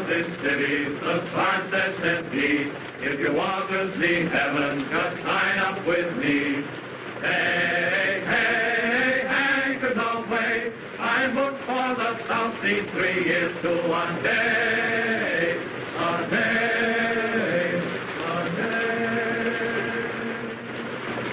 this city, the sign says empty. If you want to see heaven, just sign up with me. Hey, hey, hey, there's no way. I booked for the South Sea 3 years to one day. A day, a day.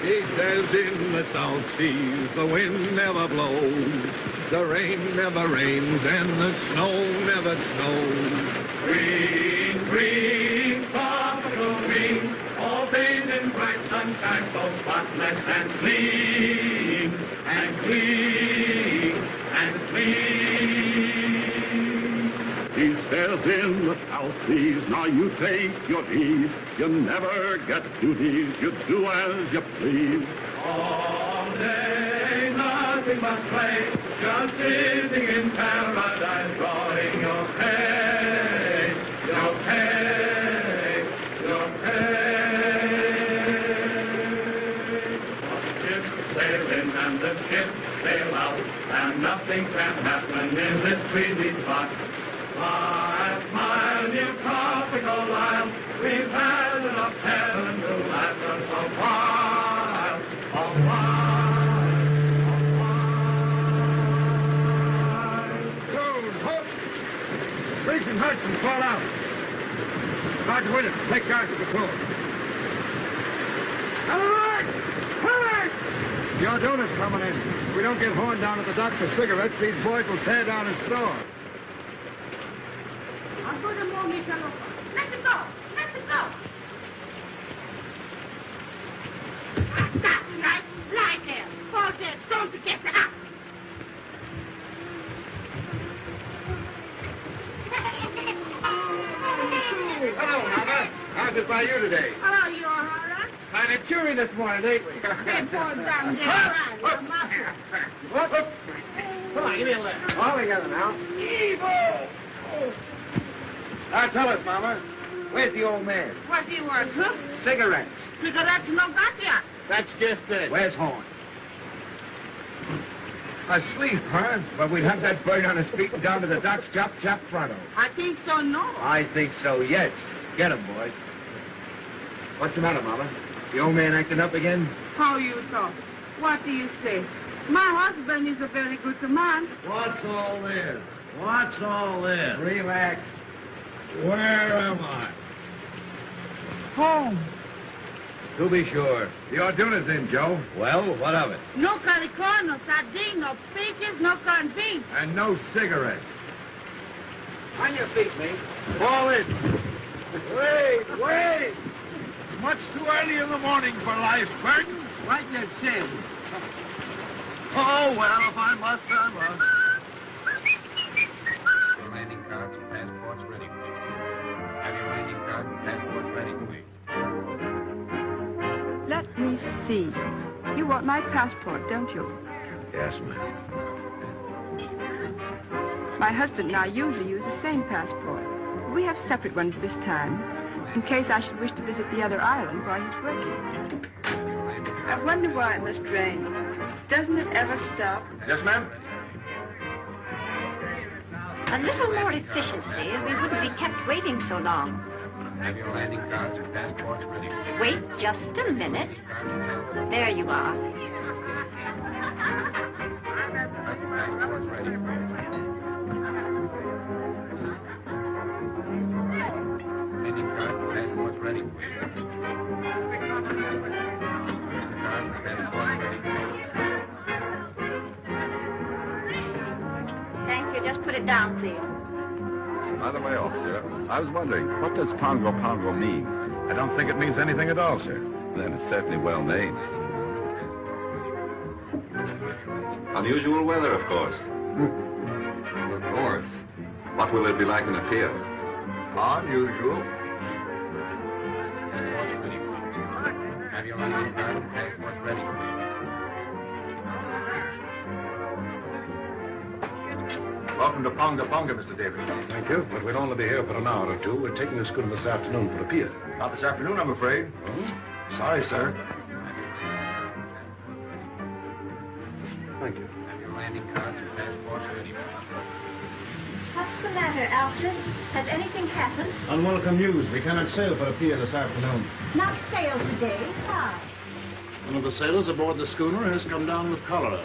He says in the South Seas the wind never blows, the rain never rains, and the snow never snows. Green, green, tropical green, all bathed in bright sunshine, so spotless and clean, and clean, and clean. He says in the South Seas, now you take your ease, you never get duties, you do as you please. All day, nothing but play, just sitting in paradise, drawing your pay, your pay, your pay. The ship's sailing and the ship sail out, and nothing can happen in this breezy spot. Smile, smile, you tropical isle, we've had enough heaven to last us a while, a while, a while. Gold, hook! Briggs and Huston, fall out. Sergeant Williams, take charge of the crew. Alert! Alert! Your donuts coming in. If we don't get horned down at the dock for cigarettes, these boys will tear down his store. Let it go! Let it go! Stop, right? Lie there. Hold there. Don't forget to up. Hello, Mama. How's it by you today? Hello, you all right? Kind of cheery this morning, ain't we? They pulled down there. Right. Come on, give me a lift. All together now. Evil! Oh. Now tell us, Mama. Where's the old man? What's he worth, huh? Cigarettes. Cigarettes no got ya. That's just it. Where's Horn? Asleep, huh? Well, we'd have that bird on his feet and down to the docks, chop, pronto. I think so, no. I think so, yes. Get him, boys. What's the matter, Mama? The old man acting up again? How you talk? What do you say? My husband is a very good man. What's all this? What's all this? Relax. Where am I? Home. To be sure. The Orduna's in, Joe. Well, what of it? No calicorn, no sardine, no peaches, no corned beef. And no cigarettes. On your feet, mate. Fall in. Wait. Much too early in the morning for life's burden. Right in your chin. Oh, well, if I must, I must. Your landing cards and passports ready, please. Have your landing cards and passports ready, please. Let me see. You want my passport, don't you? Yes, ma'am. My husband and I usually use the same passport. We have separate ones this time, in case I should wish to visit the other island while he's working. I wonder why it must rain. Doesn't it ever stop? Yes, ma'am? A little more efficiency, and we wouldn't be kept waiting so long. Have your landing cards and passports ready, please. Wait just a minute. There you are. Have your passports ready, please. Landing cards and passports ready, please. Cards and passports ready, please. Thank you. Just put it down, please. By the way, officer, I was wondering, what does Pongo Pongo mean? I don't think it means anything at all, sir. Then it's certainly well named. Unusual weather, of course. Of course. What will it be like in a pier? Unusual. Passports ready, please. Have your landing cards and passports ready, please. Welcome to Ponga Ponga, Mr. Davis. Thank you, but we'll only be here for an hour or two. We're taking the schooner this afternoon for the pier. Not this afternoon, I'm afraid. Sorry, sir. Thank you. Have your landing cards and passports ready, please. What's the matter, Alfred? Has anything happened? Unwelcome news. We cannot sail for the pier this afternoon. Not sail today. Why? One of the sailors aboard the schooner has come down with cholera.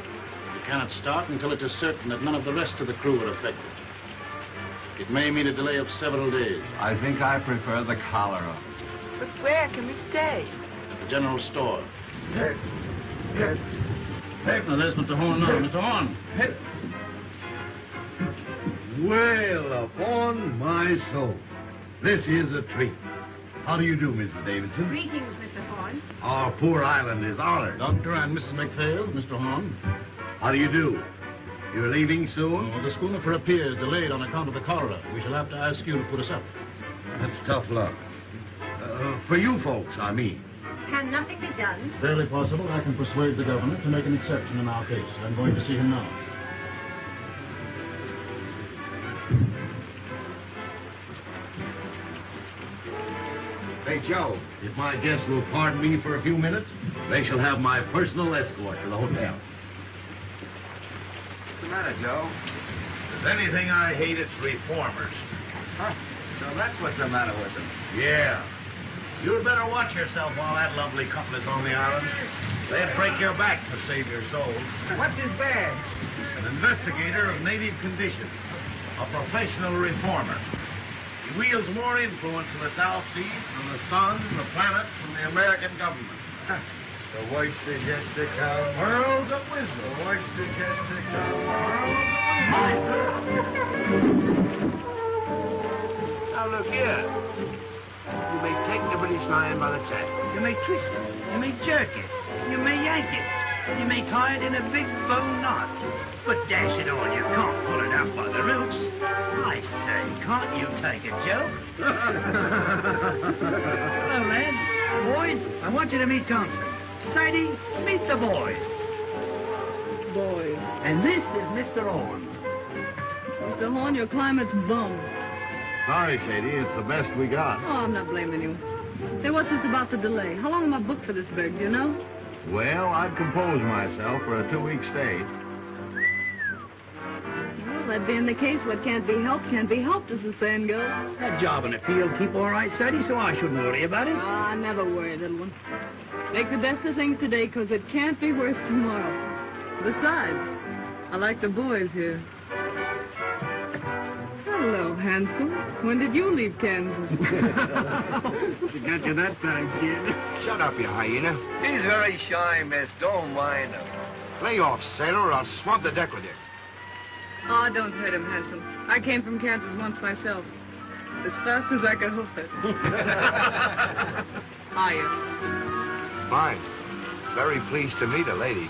We cannot start until it is certain that none of the rest of the crew are affected. It may mean a delay of several days. I think I prefer the cholera. But where can we stay? At the general store. Hey, Now, there's Mr. Horn now. Mr. Horn. well, upon my soul, this is a treat. How do you do, Mrs. Davidson? Greetings, Mr. Horn. Our poor island is honored. Doctor and Mrs. McPhail, Mr. Horn. How do you do? You're leaving soon? Oh, the schooner for a pier is delayed on account of the cholera. We shall have to ask you to put us up. That's tough luck. For you folks, I mean. Can nothing be done? Barely possible. I can persuade the governor to make an exception in our case. I'm going to see him now. Hey, Joe, if my guests will pardon me for a few minutes, they shall have my personal escort to the hotel. What's the matter, Joe? If there's anything I hate, it's reformers. Huh? So that's what's the matter with them. Yeah. You'd better watch yourself while that lovely couple is on the island. They'd break your back to save your soul. What's his badge? An investigator of native conditions. A professional reformer. He wields more influence in the South Seas than the sun, the planets, and the American government. The voice suggested Worlds of wisdom. The voice suggested Now look here. You may take the British lion by the tail. You may twist it. You may jerk it. You may yank it. You may tie it in a big bow knot. But dash it all, you can't pull it out by the roots. I say, can't you take a joke? Hello, lads. Boys, I want you to meet Thompson. Sadie, meet the boys. Boys. And this is Mr. Horn. Mr. Horn, your climate's bum. Sorry, Sadie. It's the best we got. Oh, I'm not blaming you. Say, what's this about the delay? How long am I booked for this brig, do you know? Well, I'd compose myself for a 2-week stay. Well, that being the case, what can't be helped, as the saying goes. That job in the field keep all right, Sadie, so I shouldn't worry about it. Oh, I never worry, little one. Make the best of things today, because it can't be worse tomorrow. Besides, I like the boys here. Hello, handsome. When did you leave Kansas? She got you that time, kid. Shut up, you hyena. He's very shy, miss. Don't mind him. Lay off, sailor, or I'll swab the deck with you. Oh, don't hurt him, handsome. I came from Kansas once myself. As fast as I could hoof it. Hiya. Fine. Very pleased to meet a lady.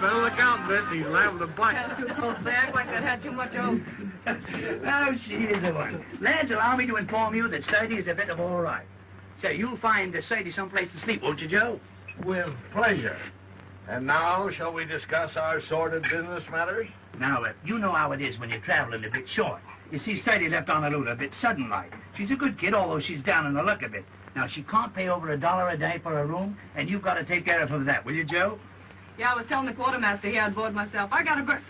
Better look out, Miss. He's liable to bite. Too close. They act like they'd had too much oath. Oh, she is a one. Lads, allow me to inform you that Sadie is a bit of all right. Say, you'll find Sadie someplace to sleep, won't you, Joe? With pleasure. And now, shall we discuss our sordid business matters? Now, you know how it is when you're traveling a bit short. You see, Sadie left Honolulu a bit sudden-like. She's a good kid, although she's down in the luck a bit. Now, she can't pay over $1 a day for a room, and you've got to take care of her for that, will you, Joe? Yeah, I was telling the quartermaster here I'd board myself. I got a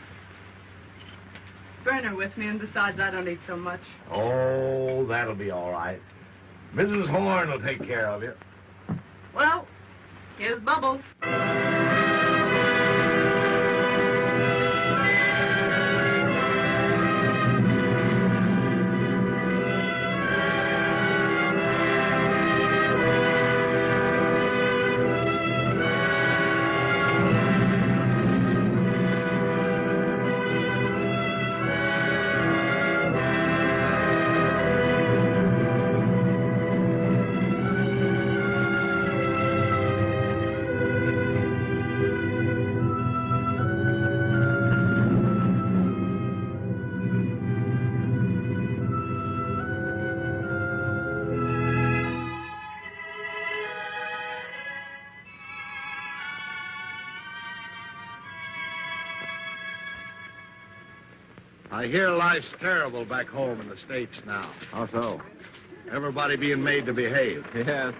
burner with me, and besides, I don't eat so much. Oh, that'll be all right. Mrs. Horn will take care of you. Well, here's Bubbles. I hear life's terrible back home in the States now. How so? Everybody being made to behave. Yes,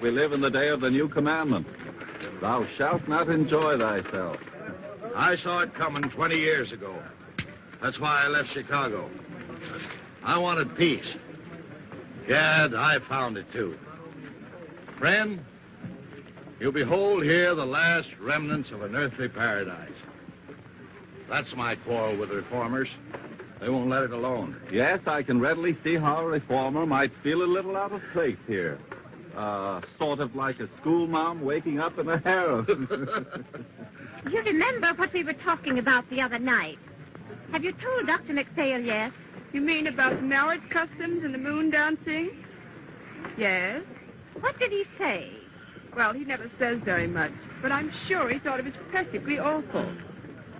we live in the day of the new commandment. Thou shalt not enjoy thyself. I saw it coming 20 years ago. That's why I left Chicago. I wanted peace. Gad, I found it too. Friend, you behold here the last remnants of an earthly paradise. That's my quarrel with reformers. They won't let it alone. Yes, I can readily see how a reformer might feel a little out of place here. Sort of like a schoolma'am waking up in a harem. You remember what we were talking about the other night? Have you told Dr. McPhail yet? You mean about marriage customs and the moon dancing? Yes. What did he say? Well, he never says very much, but I'm sure he thought it was perfectly awful.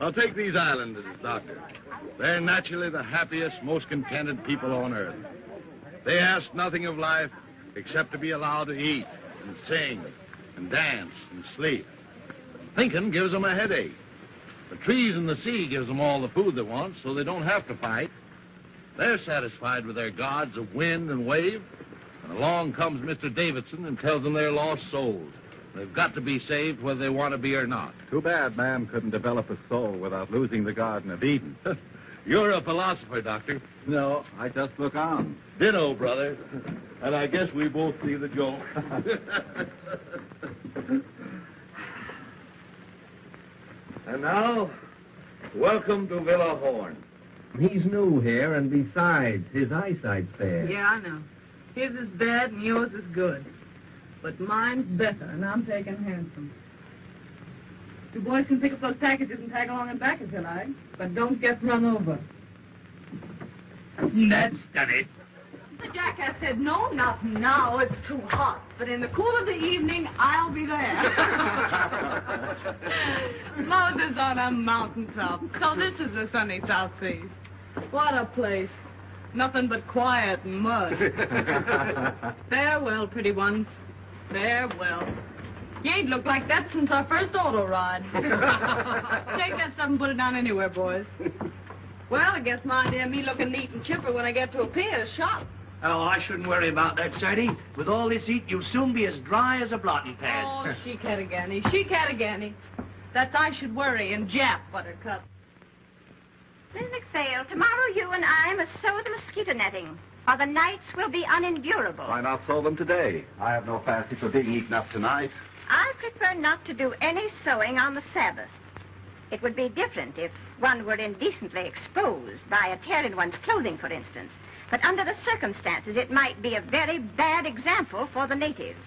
I'll take these islanders, Doctor. They're naturally the happiest, most contented people on earth. They ask nothing of life except to be allowed to eat and sing and dance and sleep. Thinking gives them a headache. The trees and the sea gives them all the food they want, so they don't have to fight. They're satisfied with their gods of wind and wave, and along comes Mr. Davidson and tells them they're lost souls. They've got to be saved whether they want to be or not. Too bad man couldn't develop a soul without losing the Garden of Eden. You're a philosopher, Doctor. No, I just look on. Ditto, brother. And I guess we both see the joke. And now, welcome to Villa Horn. He's new here, and besides, his eyesight's bad. Yeah, I know. His is bad and yours is good. But mine's better, and I'm taking handsome. You boys can pick up those packages and tag along and back if you like, but don't get run over. That's done it. The jackass said, no, not now, it's too hot. But in the cool of the evening, I'll be there. Moses on a mountaintop. So this is the sunny South Sea. What a place. Nothing but quiet and mud. Farewell, pretty ones. Farewell. You ain't looked like that since our first auto ride. Take that stuff and put it down anywhere, boys. Well, I guess my idea of me looking neat and chipper when I get to a pier is shot. Oh, I shouldn't worry about that, Sadie. With all this heat, you'll soon be as dry as a blotting pad. Oh, she-catagani, she-catagani. That's I should worry and Jap, Buttercup. Miss McPhail, tomorrow you and I must sew the mosquito netting, or the nights will be unendurable. Why not sow them today? I have no fancy for being eaten up tonight. I prefer not to do any sewing on the Sabbath. It would be different if one were indecently exposed by a tear in one's clothing, for instance. But under the circumstances, it might be a very bad example for the natives.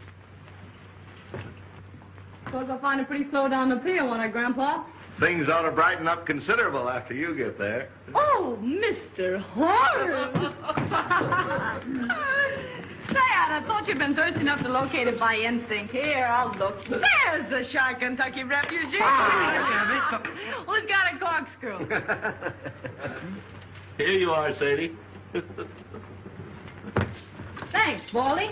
Suppose I'll find it pretty slow down the pier, won't I, Grandpa? Things ought to brighten up considerable after you get there. Oh, Mr. Horace! Say, I thought you'd been thirsty enough to locate it by instinct. Here, I'll look. There's the shy Kentucky refugee. Who's got a corkscrew? Here you are, Sadie. Thanks, Wally.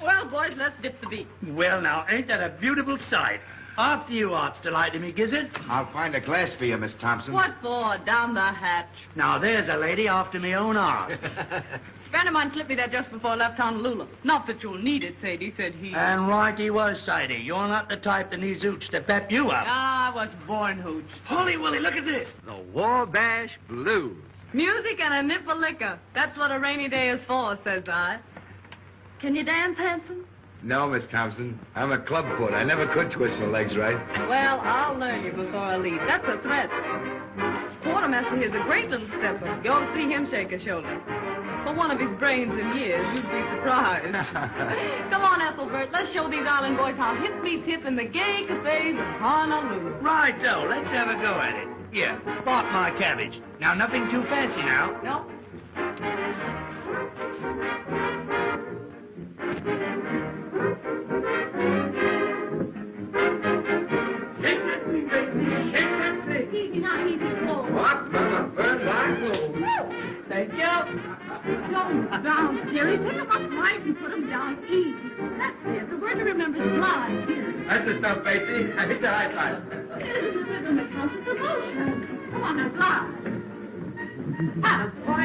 Well, boys, let's dip the beat. Well, now, ain't that a beautiful sight? After you, Art's delight to me, Gizzard. I'll find a glass for you, Miss Thompson. What for? Down the hatch. Now, there's a lady after me own heart. A friend of mine slipped me that just before I left Honolulu. Not that you'll need it, Sadie, said he. And right he was, Sadie. You're not the type that needs hooch to pep you up. Ah, I was born hooch. Holy Willie, look at this. The Wabash Blues. Music and a nip of liquor. That's what a rainy day is for, says I. Can you dance, handsome? No, Miss Thompson. I'm a clubfoot. I never could twist my legs right. Well, I'll learn you before I leave. That's a threat. Quartermaster here's a great little stepper. You ought to see him shake a shoulder. For one of his brains and years, you'd be surprised. Come on, Ethelbert. Let's show these island boys how hip meets hip in the gay cafes of Honolulu. Right, though. Let's have a go at it. Yeah, spot my cabbage. Now, nothing too fancy now. No. What? Mama, burn my clothes. Thank you. Slow down, dearie. Pick them up right and put them down easy. That's it. The word to remember is glide, dearie. That's the stuff, Betsy. I hit the high five. It is the rhythm that counts as emotion. Come on now, glide. Ah, boy.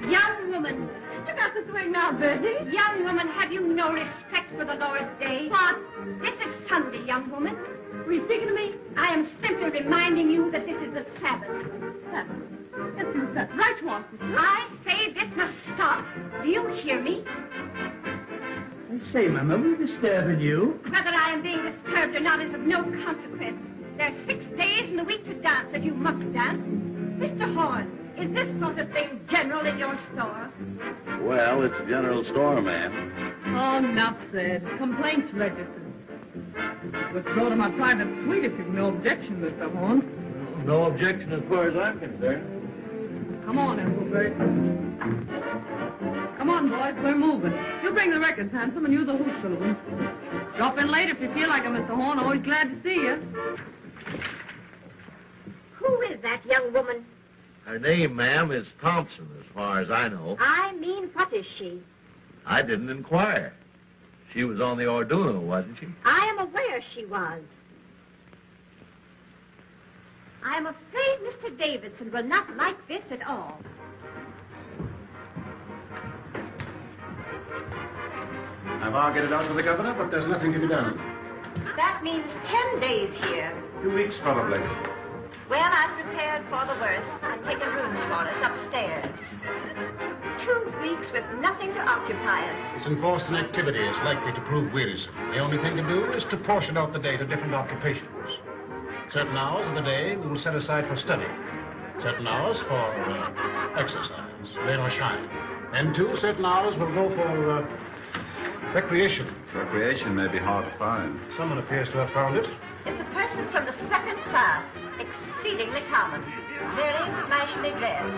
Young woman. You got the swing now, Betty. Young woman, have you no respect for the Lord's Day. What? This is Sunday, young woman. Were you speaking to me? I am simply reminding you that this is the Sabbath. Sabbath. Yes, you said right, you want, sister. I say this must stop. Do you hear me? I say, Mama, we're disturbing you. Whether I am being disturbed or not is of no consequence. There are 6 days in the week to dance, and you must dance. Mr. Horn, is this sort of thing general in your store? Well, it's a general store, ma'am. Oh, enough said. Complaints registered. Withdraw to my private suite if you've no objection, Mr. Horn. No objection as far as I'm concerned. Come on, Engelbert. Come on, boys, we're moving. You bring the records, Handsome, and you the hoop, Sullivan. Drop in late if you feel like it, Mr. Horn. Always glad to see you. Who is that young woman? Her name, ma'am, is Thompson, as far as I know. I mean, what is she? I didn't inquire. She was on the Orduno, wasn't she? I am aware she was. I am afraid Mr. Davidson will not like this at all. I've argued it out with the governor, but there's nothing to be done. That means 10 days here. 2 weeks, probably. Well, I've prepared for the worst. I've taken rooms for us upstairs. 2 weeks with nothing to occupy us. This enforced inactivity is likely to prove wearisome. The only thing to do is to portion out the day to different occupations. Certain hours of the day we will set aside for study. Certain hours for exercise, rain or shine. And too, certain hours will go for recreation. Recreation may be hard to find. Someone appears to have found it. It's a person from the second class, exceedingly common, very flashily dressed.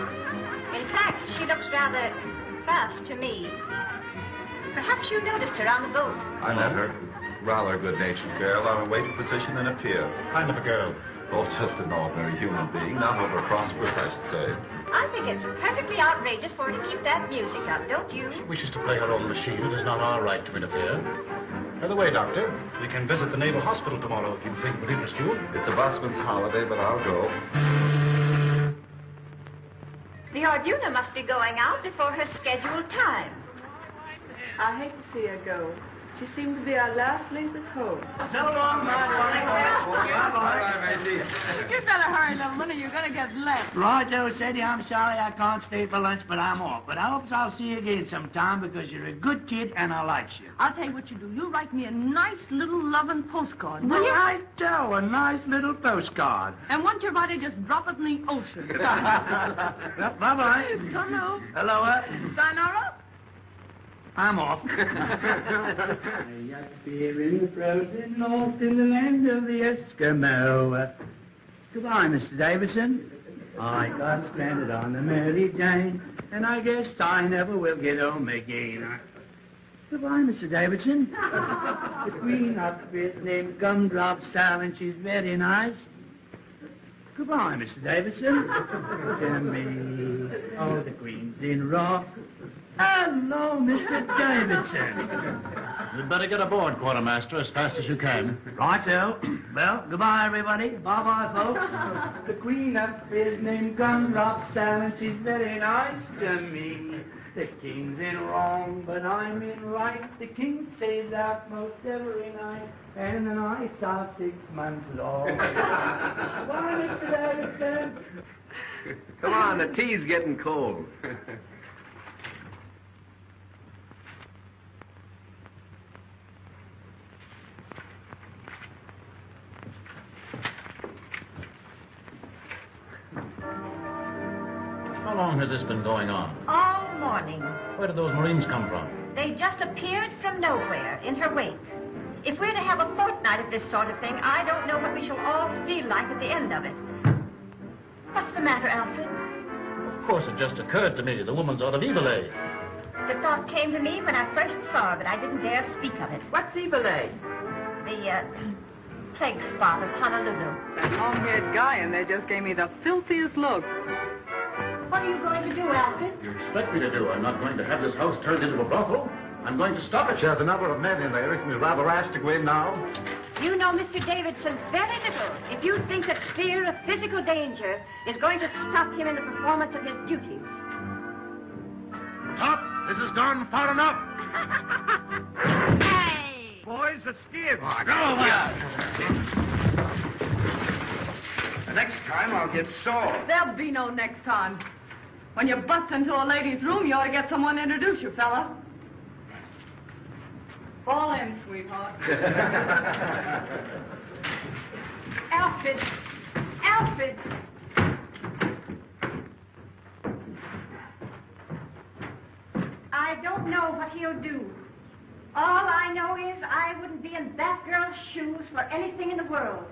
In fact, she looks rather fast to me. Perhaps you noticed her on the boat. I met her. Rather a good-natured girl on a waiting position in a pier. Kind of a girl. Oh, just an ordinary human being, not over prosperous, I should say. I think it's perfectly outrageous for her to keep that music up, don't you? She wishes to play her own machine. It is not our right to interfere. By the way, Doctor, we can visit the Naval Hospital tomorrow if you think it would interest you. It's a busman's holiday, but I'll go. The Orduna must be going out before her scheduled time. I hate to see her go. She seemed to be our last link with hope. So long, my darling. Bye-bye, Maisie. You better hurry, little one, or you're going to get left. Righto, Sadie, I'm sorry I can't stay for lunch, but I'm off. But I hope I'll see you again sometime because you're a good kid and I like you. I'll tell you what you do. You write me a nice little loving postcard, will you? Righto, a nice little postcard. And once you write it, just drop it in the ocean. Well, bye-bye. Hello. Hello, Sayonara. I'm off. I up here in the frozen north in the land of the Eskimo. Goodbye, Mr. Davidson. I got stranded on the Mary Jane, and I guess I never will get home again. Goodbye, Mr. Davidson. The queen up is named Gumdrop Sal, and she's very nice. Goodbye, Mr. Davidson. To me, oh, the queen's in rock. Hello, Mr. Davidson. You'd better get aboard, Quartermaster, as fast as you can. Righto. Well, goodbye, everybody. Bye-bye, folks. The queen up is named Gumdrop Sal, and she's very nice to me. The king's in wrong, but I'm in right. The king stays out most every night, and the nights are 6 months long. Bye, Mr. Davidson. Come on, the tea's getting cold. How long has this been going on? All morning. Where did those Marines come from? They just appeared from nowhere in her wake. If we're to have a fortnight of this sort of thing, I don't know what we shall all feel like at the end of it. What's the matter, Alfred? Of course, it just occurred to me. The woman's out of Evil A. The thought came to me when I first saw her, but I didn't dare speak of it. What's Evil A? The, plague spot of Honolulu. That long-haired guy in there just gave me the filthiest look. What are you going to do, Alfred? You expect me to do? I'm not going to have this house turned into a brothel. I'm going to stop it. There's a number of men in there. Isn't it rather rash to go in now? You know Mr. Davidson very little if you think that fear of physical danger is going to stop him in the performance of his duties. Stop! This has gone far enough. Hey! boys. Let's give. Oh, go The next time I'll get sore. There'll be no next time. When you bust into a lady's room, you ought to get someone to introduce you, fella. Fall in, sweetheart. Alfred! Alfred! I don't know what he'll do. All I know is I wouldn't be in that girl's shoes for anything in the world.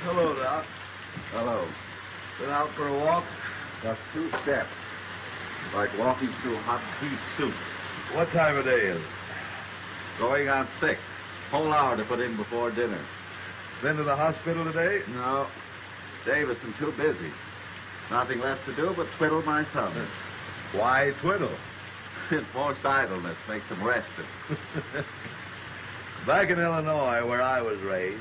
Hello, Doc. Hello. Been out for a walk? Just 2 steps. Like walking through hot beef soup. What time of day is it? Going on 6. Whole hour to put in before dinner. Been to the hospital today? No. Davidson too busy. Nothing left to do but twiddle my thumb. Why twiddle? Forced idleness makes him rested. Back in Illinois, where I was raised,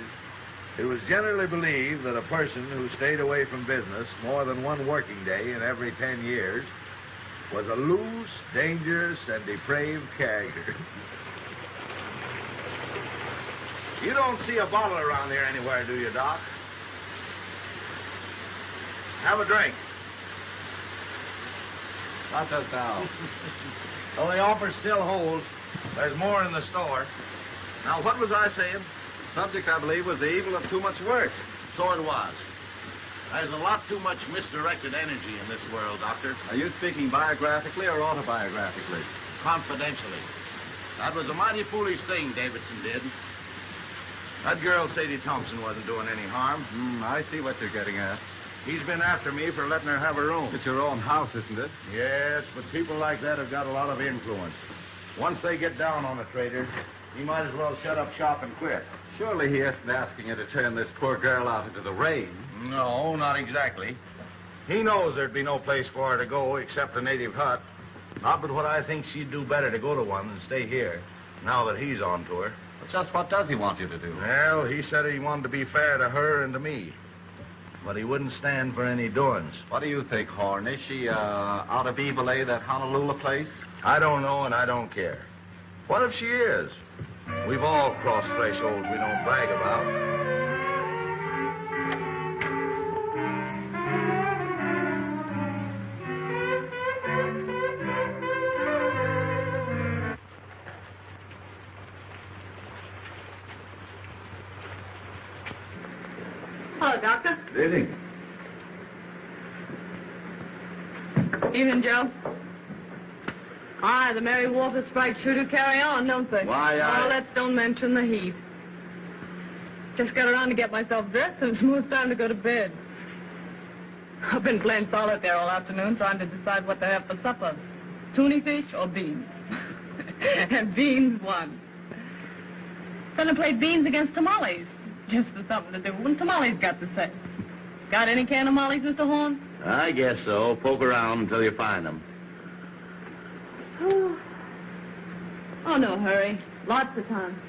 it was generally believed that a person who stayed away from business more than one working day in every 10 years was a loose, dangerous, and depraved character. You don't see a bottle around here anywhere, do you, Doc? Have a drink. Not just now. Well, the offer still holds. There's more in the store. Now, what was I saying? The subject, I believe, was the evil of too much work. So it was. There's a lot too much misdirected energy in this world, Doctor. Are you speaking biographically or autobiographically? Confidentially. That was a mighty foolish thing Davidson did. That girl, Sadie Thompson, wasn't doing any harm. I see what you're getting at. He's been after me for letting her have her room. It's your own house, isn't it? Yes, but people like that have got a lot of influence. Once they get down on a trader, he might as well shut up shop and quit. Surely he isn't asking you to turn this poor girl out into the rain. No, not exactly. He knows there'd be no place for her to go except a native hut. Not but what I think she'd do better to go to one than stay here, now that he's on to her. But just what does he want you to do? Well, he said he wanted to be fair to her and to me. But he wouldn't stand for any doings. What do you think, Horn? Is she out of Evil A, that Honolulu place? I don't know, and I don't care. What if she is? We've all crossed thresholds we don't brag about. Hello, Doctor. Good evening. Evening, Joe. Aye, the Mary Walter strikes sure do carry on, don't they? Why, Oh, let's don't mention the heat. Just got around to get myself dressed, and it's most time to go to bed. I've been playing solitaire all afternoon, trying to decide what to have for supper. Tuna fish or beans? And beans won. Then I played beans against tamales. Just for something to do. When tamales got to say. Got any can of mollies, Mr. Horn? I guess so. Poke around until you find them. Oh, no hurry. Lots of time.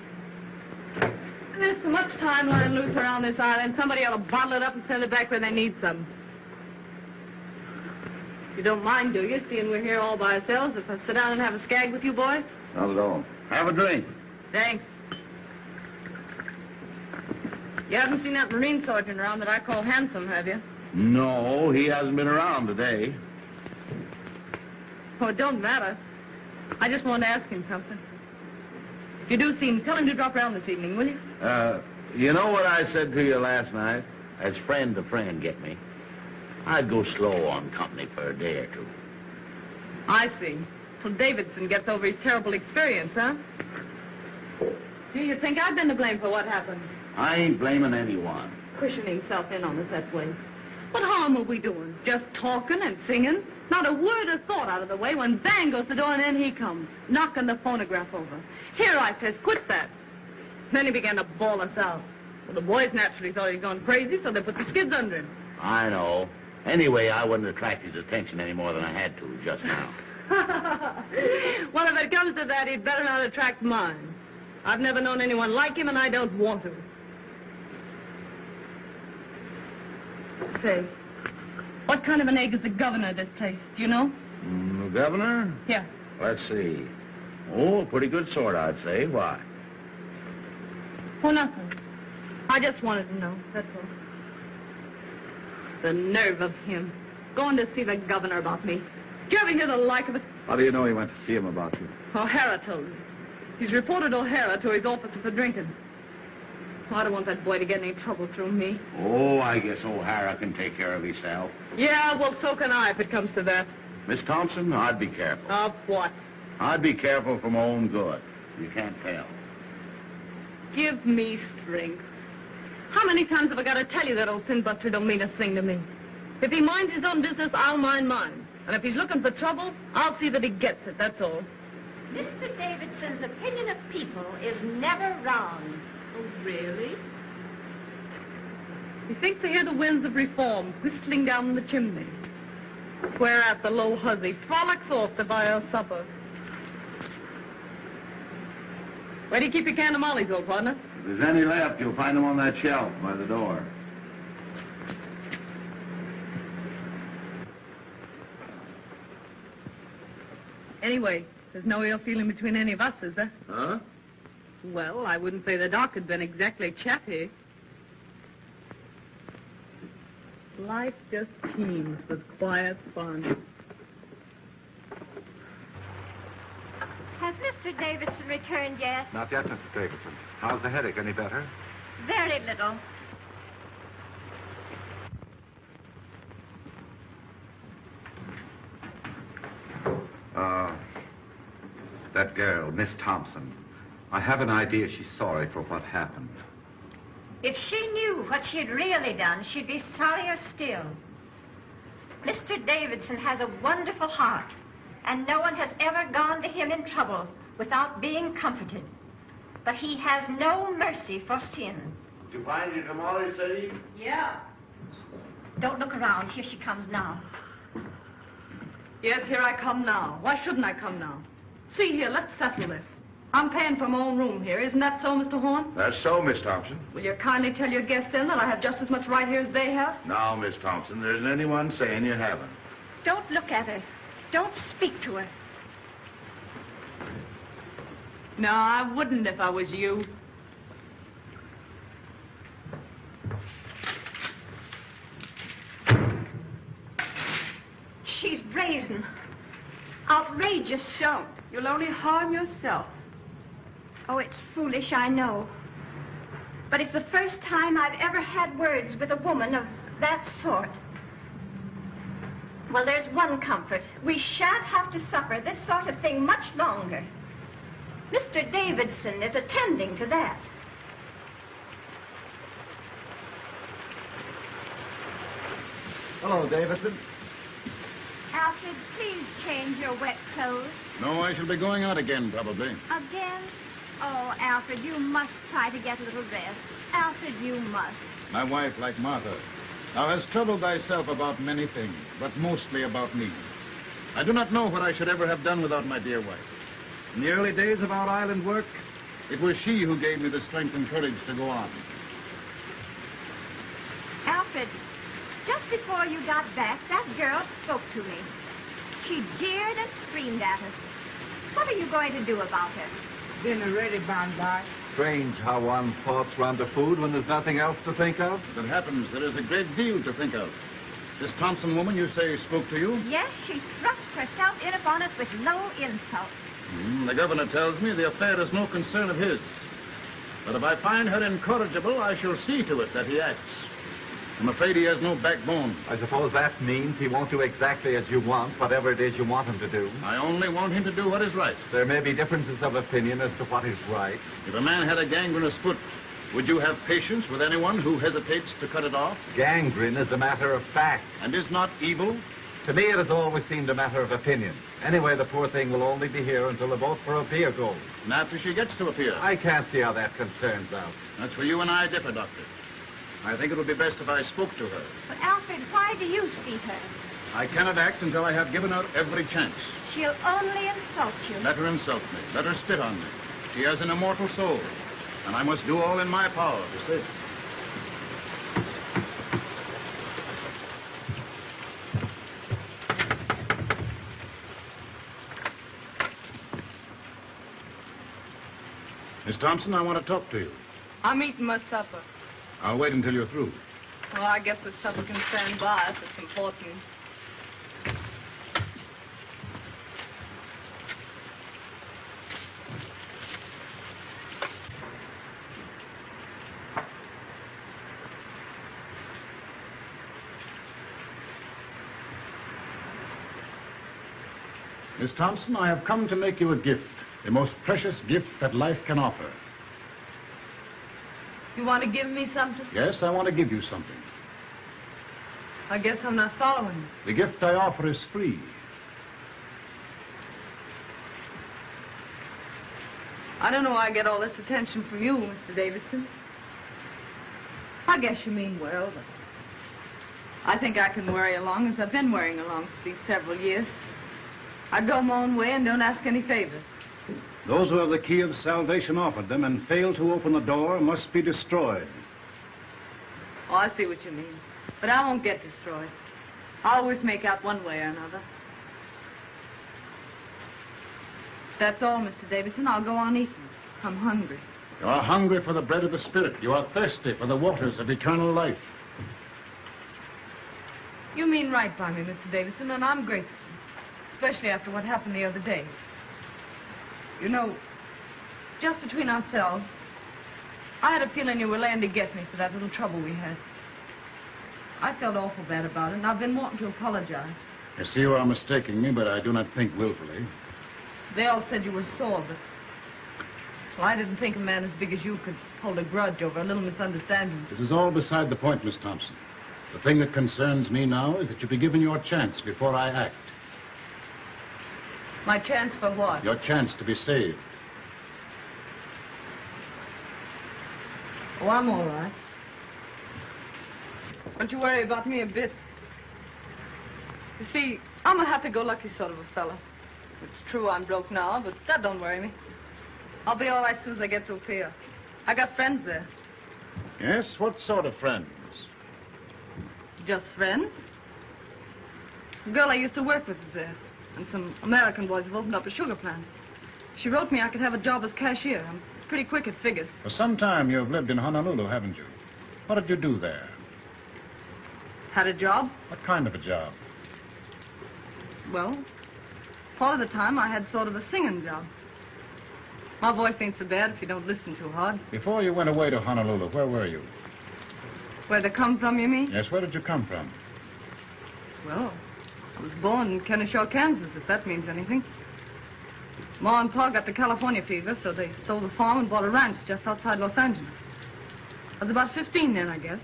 There's so much time lying loose around this island, somebody ought to bottle it up and send it back where they need some. You don't mind, do you, seeing we're here all by ourselves, if I sit down and have a skag with you boys? Not at all. Have a drink. Thanks. You haven't seen that Marine sergeant around that I call handsome, have you? No, he hasn't been around today. Oh, it don't matter. I just wanted to ask him something. If you do see him, tell him to drop around this evening, will you? You know what I said to you last night? As friend to friend, get me? I'd go slow on company for a day or two. I see. Till Davidson gets over his terrible experience, huh? Do you think I've been to blame for what happened? I ain't blaming anyone. Cushioning himself in on us that way. What harm are we doing? Just talking and singing? Not a word or thought out of the way when bang goes the door and in he comes, knocking the phonograph over. Here, I says, quit that. Then he began to bawl us out. Well, the boys naturally thought he'd gone crazy, so they put the skids under him. I know. Anyway, I wouldn't attract his attention any more than I had to just now. Well, if it comes to that, he'd better not attract mine. I've never known anyone like him, and I don't want to. Say, what kind of an egg is the governor of this place? Do you know? The governor? Yeah. Let's see. Oh, pretty good sort, I'd say. Why? Oh, nothing. I just wanted to know, that's all. The nerve of him. Going to see the governor about me. Did you ever hear the like of it? How do you know he went to see him about you? O'Hara told me. He's reported O'Hara to his officer for drinking. I don't want that boy to get any trouble through me. Oh, I guess O'Hara can take care of himself. Yeah, well, so can I if it comes to that. Miss Thompson, I'd be careful. Of what? I'd be careful for my own good. You can't tell. Give me strength. How many times have I got to tell you that old sin-buster don't mean a thing to me? If he minds his own business, I'll mind mine. And if he's looking for trouble, I'll see that he gets it, that's all. Mr. Davidson's opinion of people is never wrong. Oh, really? He thinks to hear the winds of reform whistling down the chimney. Whereat the low hussy frolics off to buy her supper. Where do you keep your can of mollies, old partner? If there's any left, you'll find them on that shelf by the door. Anyway, there's no ill feeling between any of us, is there? Huh? Well, I wouldn't say the doc had been exactly chatty. Life just teems with quiet fun. Has Mr. Davidson returned yet? Not yet, Mrs. Davidson. How's the headache? Any better? Very little. That girl, Miss Thompson. I have an idea she's sorry for what happened. If she knew what she'd really done, she'd be sorrier still. Mr. Davidson has a wonderful heart, and no one has ever gone to him in trouble without being comforted. But he has no mercy for sin. Did you find your tamales, Sadie? Yeah. Don't look around. Here she comes now. Yes, here I come now. Why shouldn't I come now? See here, let's settle this. I'm paying for my own room here. Isn't that so, Mr. Horn? That's so, Miss Thompson. Will you kindly tell your guests then that I have just as much right here as they have? Now, Miss Thompson, there isn't anyone saying you haven't. Don't look at her. Don't speak to her. No, I wouldn't if I was you. She's brazen. Outrageous. Don't. You'll only harm yourself. Oh, it's foolish, I know. But it's the first time I've ever had words with a woman of that sort. Well, there's one comfort. We shan't have to suffer this sort of thing much longer. Mr. Davidson is attending to that. Hello, Davidson. Alfred, please change your wet clothes. No, I shall be going out again, probably. Again? Oh, Alfred, you must try to get a little rest. Alfred, you must. My wife, like Martha, thou hast troubled thyself about many things, but mostly about me. I do not know what I should ever have done without my dear wife. In the early days of our island work, it was she who gave me the strength and courage to go on. Alfred, just before you got back, that girl spoke to me. She jeered and screamed at us. What are you going to do about her? Dinner ready, Bondi. Strange how one thoughts run to food when there's nothing else to think of. As it happens, there is a great deal to think of. This Thompson woman, you say, spoke to you? Yes, she thrust herself in upon us with low insult. The governor tells me the affair is no concern of his. But if I find her incorrigible, I shall see to it that he acts. I'm afraid he has no backbone. I suppose that means he won't do exactly as you want, whatever it is you want him to do. I only want him to do what is right. There may be differences of opinion as to what is right. If a man had a gangrenous foot, would you have patience with anyone who hesitates to cut it off? Gangrene is a matter of fact. And is not evil? To me, it has always seemed a matter of opinion. Anyway, the poor thing will only be here until the vote for a peer goes. And after she gets to a peer? I can't see how that concerns us. That's where you and I differ, Doctor. I think it would be best if I spoke to her. But, Alfred, why do you see her? I cannot act until I have given her every chance. She'll only insult you. Let her insult me. Let her spit on me. She has an immortal soul, and I must do all in my power to save her. Miss Thompson, I want to talk to you. I'm eating my supper. I'll wait until you're through. Well, I guess the supper can stand by if it's important. Miss Thompson, I have come to make you a gift, the most precious gift that life can offer. You want to give me something? Yes, I want to give you something. I guess I'm not following you. The gift I offer is free. I don't know why I get all this attention from you, Mr. Davidson. I guess you mean well, but I think I can worry along as I've been worrying along for these several years. I go my own way and don't ask any favors. Those who have the key of salvation offered them and fail to open the door must be destroyed. Oh, I see what you mean. But I won't get destroyed. I'll always make out one way or another. That's all, Mr. Davidson. I'll go on eating. I'm hungry. You are hungry for the bread of the Spirit. You are thirsty for the waters of eternal life. You mean right by me, Mr. Davidson, and I'm grateful. Especially after what happened the other day. You know, just between ourselves, I had a feeling you were laying to get me for that little trouble we had. I felt awful bad about it, and I've been wanting to apologize. I see you are mistaking me, but I do not think willfully. They all said you were sore, but... Well, I didn't think a man as big as you could hold a grudge over a little misunderstanding. This is all beside the point, Miss Thompson. The thing that concerns me now is that you be given your chance before I act. My chance for what? Your chance to be saved. Oh, I'm all right. Don't you worry about me a bit. You see, I'm a happy-go-lucky sort of a fella. It's true I'm broke now, but that don't worry me. I'll be all right as soon as I get to a pier. I got friends there. Yes? What sort of friends? Just friends. The girl I used to work with is there. And some American boys have opened up a sugar plant. She wrote me I could have a job as cashier. I'm pretty quick at figures. For some time you've lived in Honolulu, haven't you? What did you do there? Had a job? What kind of a job? Well, part of the time I had sort of a singing job. My voice ain't so bad if you don't listen too hard. Before you went away to Honolulu, where were you? Where they come from, you mean? Yes, where did you come from? Well, I was born in Kennesaw, Kansas, if that means anything. Ma and Pa got the California fever, so they sold the farm and bought a ranch just outside Los Angeles. I was about 15 then, I guess.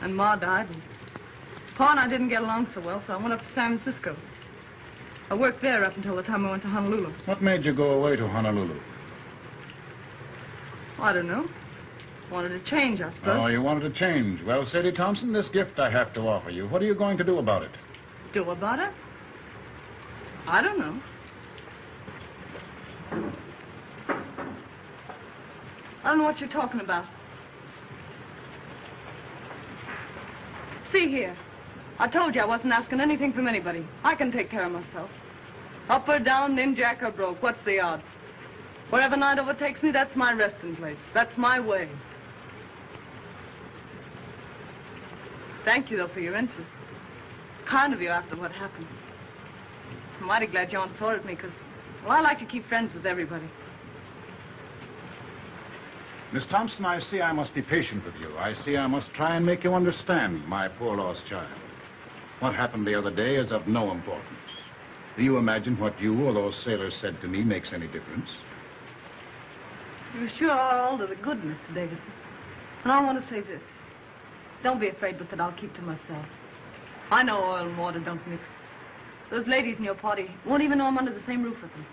And Ma died, and Pa and I didn't get along so well, so I went up to San Francisco. I worked there up until the time I went to Honolulu. What made you go away to Honolulu? I don't know. Wanted to change, I suppose. Oh, you wanted to change. Well, Sadie Thompson, this gift I have to offer you. What are you going to do about it? Do about it? I don't know. I don't know what you're talking about. See here. I told you I wasn't asking anything from anybody. I can take care of myself. Up or down, ninjack or broke. What's the odds? Wherever night overtakes me, that's my resting place. That's my way. Thank you, though, for your interest. Kind of you after what happened. I'm mighty glad you aren't sore at me, because, well, I like to keep friends with everybody. Miss Thompson, I see I must be patient with you. I see I must try and make you understand my poor lost child. What happened the other day is of no importance. Do you imagine what you or those sailors said to me makes any difference? You sure are all to the good, Mr. Davidson. And I want to say this. Don't be afraid but that I'll keep to myself. I know oil and water don't mix. Those ladies in your party won't even know I'm under the same roof with them.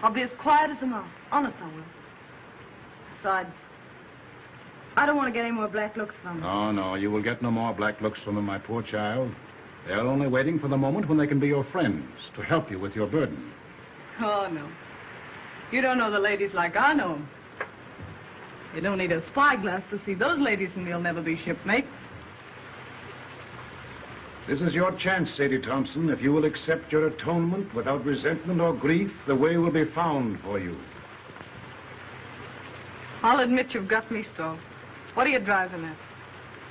I'll be as quiet as a mouse. Honest, I will. Besides, I don't want to get any more black looks from them. Oh, no, you will get no more black looks from them, my poor child. They're only waiting for the moment when they can be your friends, to help you with your burden. Oh, no. You don't know the ladies like I know them. You don't need a spyglass to see those ladies, and they'll never be shipmates. This is your chance, Sadie Thompson. If you will accept your atonement without resentment or grief, the way will be found for you. I'll admit you've got me stalled. What are you driving at?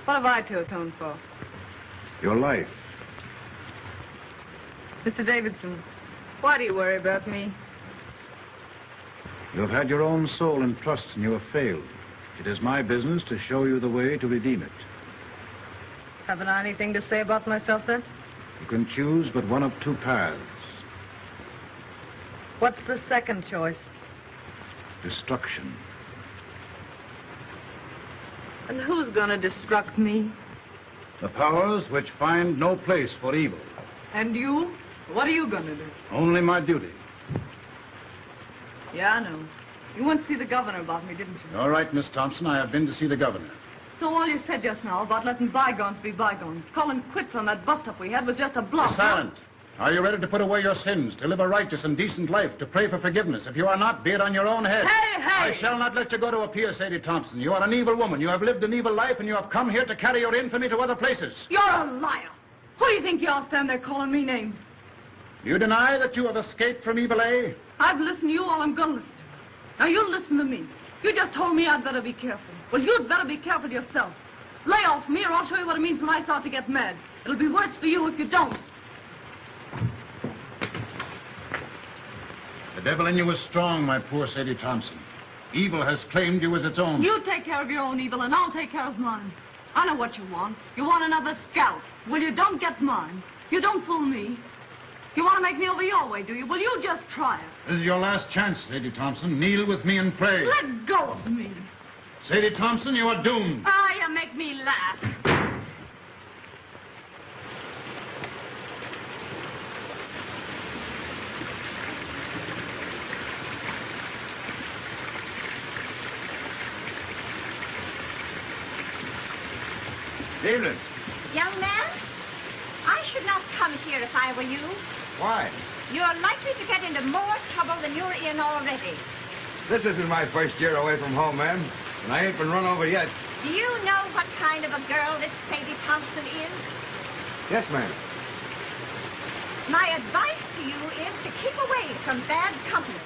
What have I to atone for? Your life. Mr. Davidson, why do you worry about me? You have had your own soul in trust and you have failed. It is my business to show you the way to redeem it. Haven't I anything to say about myself, then? You can choose but one of two paths. What's the second choice? Destruction. And who's going to destruct me? The powers which find no place for evil. And you? What are you going to do? Only my duty. Yeah, I know. You went to see the governor about me, didn't you? All right, Miss Thompson, I have been to see the governor. So all you said just now about letting bygones be bygones, calling quits on that bust-up we had was just a bluff. Be silent. Are you ready to put away your sins, to live a righteous and decent life, to pray for forgiveness? If you are not, be it on your own head. Hey, hey! I shall not let you go to a pier, Sadie Thompson. You are an evil woman. You have lived an evil life, and you have come here to carry your infamy to other places. You're a liar. Who do you think you are standing there calling me names? You deny that you have escaped from evil, eh? I've listened to you all I'm going to listen to. Now, you listen to me. You just told me I'd better be careful. Well, you'd better be careful yourself. Lay off me, or I'll show you what it means when I start to get mad. It'll be worse for you if you don't. The devil in you is strong, my poor Sadie Thompson. Evil has claimed you as its own. You take care of your own evil, and I'll take care of mine. I know what you want. You want another scalp. Well, you don't get mine. You don't fool me. You want to make me over your way, do you? Well, you just try it. This is your last chance, Sadie Thompson. Kneel with me and pray. Let go of me. Sadie Thompson, you are doomed. Ah, you make me laugh. Evening. Young man, I should not come here if I were you. Why? You're likely to get into more trouble than you're in already. This isn't my first year away from home, ma'am. And I ain't been run over yet. Do you know what kind of a girl this Sadie Thompson is? Yes, ma'am. My advice to you is to keep away from bad company.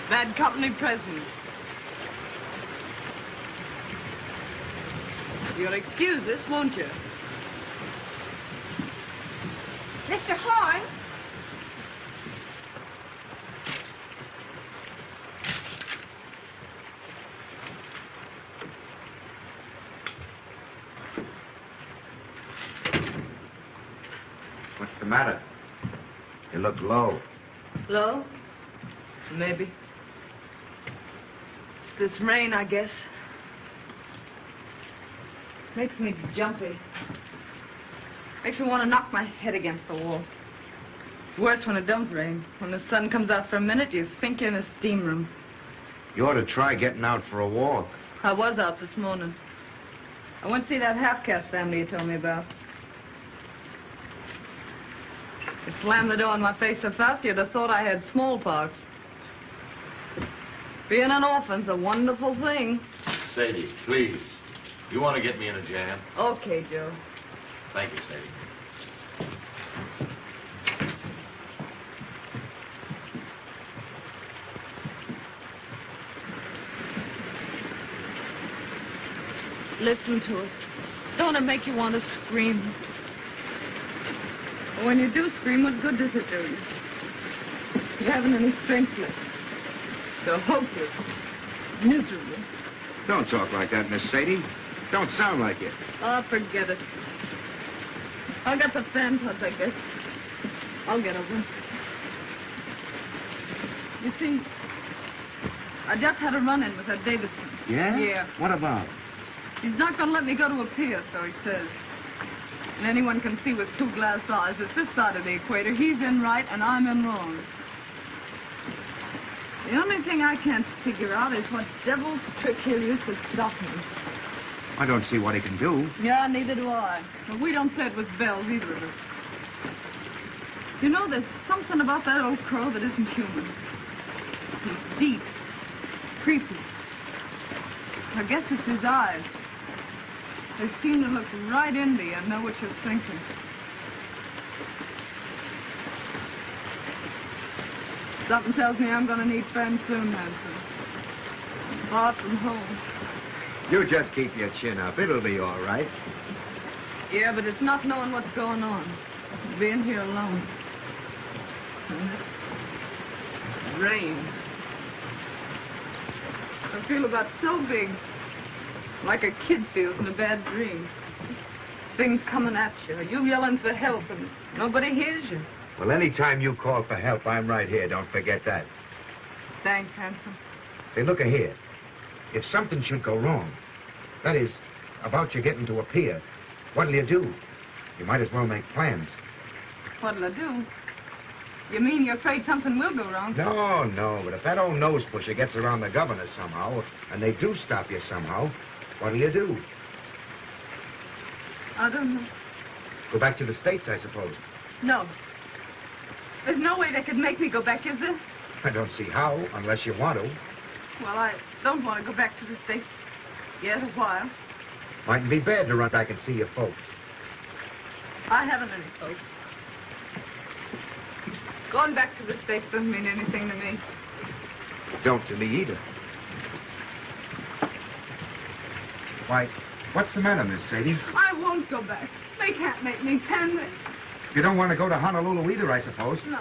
Bad company present. You'll excuse this, won't you? Mr. Horn? What's the matter? You look low. Low? Maybe. It's this rain, I guess. Makes me jumpy. Makes me want to knock my head against the wall. It's worse when it don't rain. When the sun comes out for a minute, you think you're in a steam room. You ought to try getting out for a walk. I was out this morning. I went to see that half-caste family you told me about. You slammed the door in my face so fast you'd have thought I had smallpox. Being an orphan's a wonderful thing. Sadie, please. You want to get me in a jam? Okay, Joe. Thank you, Sadie. Listen to it. Don't it make you want to scream? When you do scream, what good does it do you? You haven't any strength left. So hopeless. Miserable. Don't talk like that, Miss Sadie. Don't sound like it. Oh, forget it. I got the fan touch, I guess. I'll get over it. You see, I just had a run-in with that Davidson. Yeah? Yeah. What about? He's not going to let me go to a pier, so he says. And anyone can see with 2 glass eyes that this side of the equator, he's in right and I'm in wrong. The only thing I can't figure out is what devil's trick he'll use to stop me. I don't see what he can do. Yeah, neither do I. But we don't play it with bells, either of us. You know, there's something about that old crow that isn't human. He's deep, creepy. I guess it's his eyes. They seem to look right into you and know what you're thinking. Something tells me I'm going to need friends soon, Hanson. Far from home. You just keep your chin up. It'll be all right. Yeah, but it's not knowing what's going on. Being here alone. Rain. I feel about so big. Like a kid feels in a bad dream. Things coming at you. You yelling for help and nobody hears you. Well, anytime you call for help, I'm right here. Don't forget that. Thanks, Hanson. Say, look here. If something should go wrong, that is, about you getting to a pier, what'll you do? You might as well make plans. What'll I do? You mean you're afraid something will go wrong? No, but if that old nose pusher gets around the governor somehow, and they do stop you somehow, what'll you do? I don't know. Go back to the States, I suppose. No. There's no way they could make me go back, is there? I don't see how, unless you want to. Well, I don't want to go back to the States yet a while. Mightn't be bad to run back and see your folks. I haven't any folks. Going back to the States doesn't mean anything to me. Don't to me either. Why, what's the matter, Miss Sadie? I won't go back. They can't make me, can they? You don't want to go to Honolulu either, I suppose. No.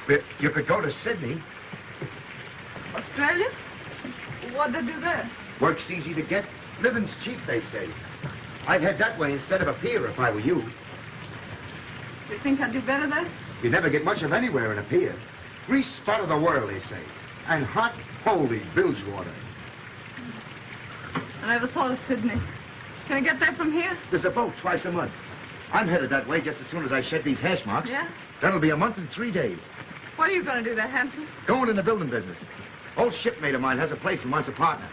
But you could go to Sydney. Australia? What'd they do there? Work's easy to get. Living's cheap, they say. I'd head that way instead of a pier if I were you. You think I'd do better there? You never get much of anywhere in a pier. Grease spot of the world, they say. And hot, holy bilge water. I never thought of Sydney. Can I get there from here? There's a boat twice a month. I'm headed that way just as soon as I shed these hash marks. Yeah? That'll be a month and 3 days. What are you going to do there, Hanson? Going in the building business. Old shipmate of mine has a place and wants a partner.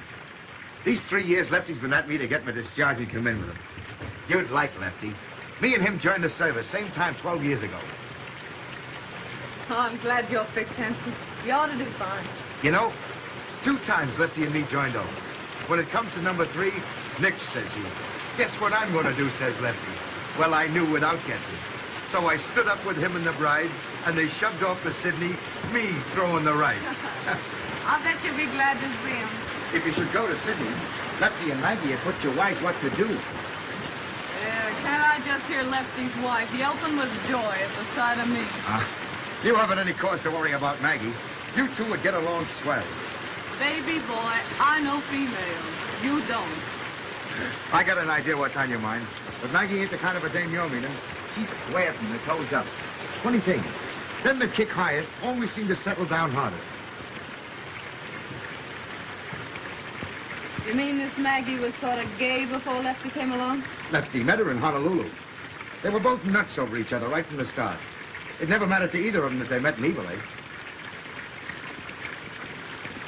These 3 years, Lefty's been at me to get my discharge and come in with him. You'd like Lefty. Me and him joined the service same time 12 years ago. Oh, I'm glad you're fixed, Hanson. You ought to do fine. You know, 2 times Lefty and me joined over. When it comes to number 3, Nick, says he. Guess what I'm going to do, says Lefty. Well, I knew without guessing. So I stood up with him and the bride, and they shoved off to Sydney, me throwing the rice. I bet you'll be glad to see him. If you should go to Sydney, Lefty and Maggie have put your wife what to do. Yeah, can't I just hear Lefty's wife yelping with joy at the sight of me? You haven't any cause to worry about Maggie. You two would get along swell. Baby boy, I know females. You don't. I got an idea what's on your mind. But Maggie ain't the kind of a dame you're meaning. She's square from the toes up. Funny thing, them that kick highest always seem to settle down hardest. You mean this Maggie was sort of gay before Lefty came along? Lefty met her in Honolulu. They were both nuts over each other right from the start. It never mattered to either of them that they met in Eveleigh.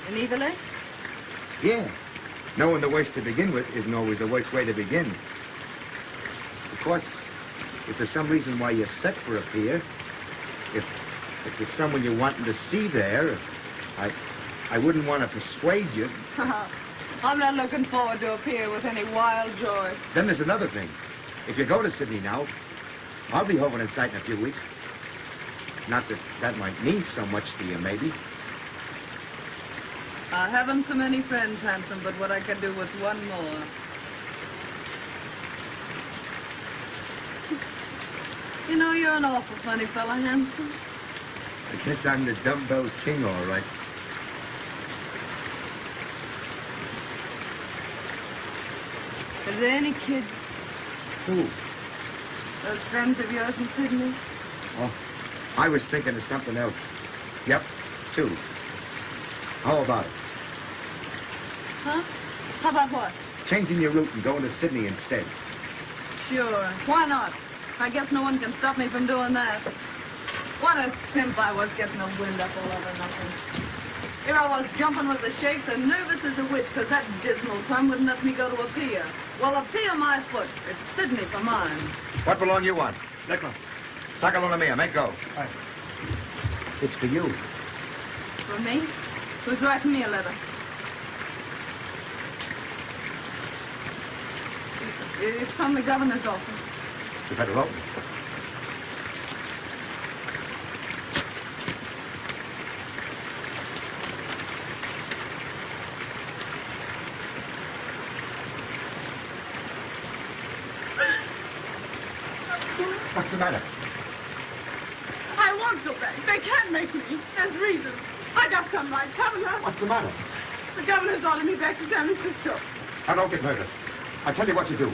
In Eveleigh? Yeah. Knowing the worst to begin with isn't always the worst way to begin. Of course, if there's some reason why you're set for a pier, if there's someone you're wanting to see there, I wouldn't want to persuade you. I'm not looking forward to a pier with any wild joy. Then there's another thing. If you go to Sydney now, I'll be home in sight in a few weeks. Not that that might mean so much to you, maybe. I haven't so many friends, Hanson, but what I could do with one more. You know, you're an awful funny fella, Hanson. I guess I'm the dumbbell king, all right. Are there any kids? Who? Those friends of yours in Sydney? Oh, I was thinking of something else. Yep, 2. How about it? Huh? How about what? Changing your route and going to Sydney instead. Sure. Why not? I guess no one can stop me from doing that. What a simp I was getting the wind up all over nothing. Here I was jumping with the shakes and nervous as a witch because that dismal sun wouldn't let me go to a pier. Well, a pier my foot. It's Sydney for mine. What belong you want? Nickel. Saca mia, make go. Aye. It's for you. For me? Who's writing me a letter? It's from the governor's office. You better open it. What's the matter? I won't go back. They can't make me. There's reasons. I got some right. Governor. What's the matter? The governor's ordered me back to San Francisco. Now, don't get nervous. I'll tell you what you do.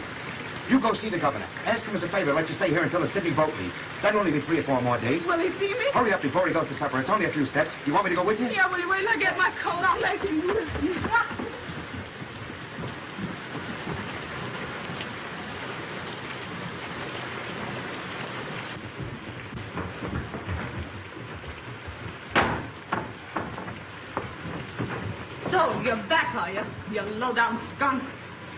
You go see the governor. Ask him as a favor, let you stay here until the Sydney boat leaves. That'll only be 3 or 4 more days. Will he see me? Hurry up before he goes to supper. It's only a few steps. You want me to go with you? Yeah, will you wait till I get my coat? I'll make him listen. So, you're back, are you? You low-down skunk.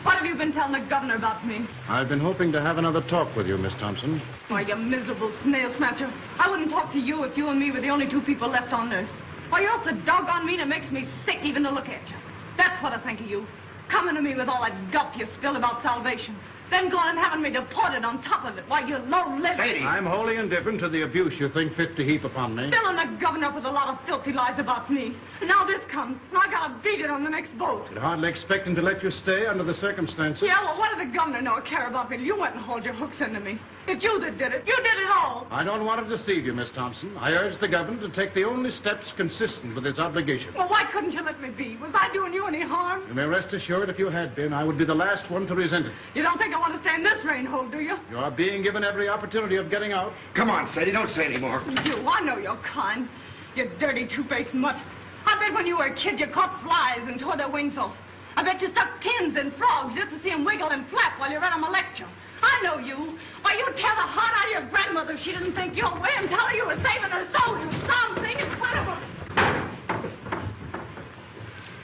What have you been telling the governor about me? I've been hoping to have another talk with you, Miss Thompson. Why, you miserable snail snatcher. I wouldn't talk to you if you and me were the only 2 people left on earth. Why, you're so doggone mean it makes me sick even to look at you. That's what I think of you. Coming to me with all that guff you spilled about salvation. Then going and having me deported on top of it. Why, you low-lived... Sadie! I'm wholly indifferent to the abuse you think fit to heap upon me. Filling the governor up with a lot of filthy lies about me. And now this comes. And I gotta beat it on the next boat. I'd hardly expect him to let you stay under the circumstances. Yeah, well, what did the governor know or care about me? You went and hauled your hooks into me. It's you that did it. You did it all. I don't want to deceive you, Miss Thompson. I urge the governor to take the only steps consistent with his obligation. Well, why couldn't you let me be? Was I doing you any harm? You may rest assured if you had been, I would be the last one to resent it. You don't think I want to stay in this rain hole, do you? You are being given every opportunity of getting out. Come on, Sadie, don't say any more. You, I know you're kind. You dirty, two-faced mutt. I bet when you were a kid you caught flies and tore their wings off. I bet you stuck pins in frogs just to see them wiggle and flap while you read them a lecture. I know you. Why, you'd tear the heart out of your grandmother if she didn't think your way and tell her you were saving her soul, you something in front of her.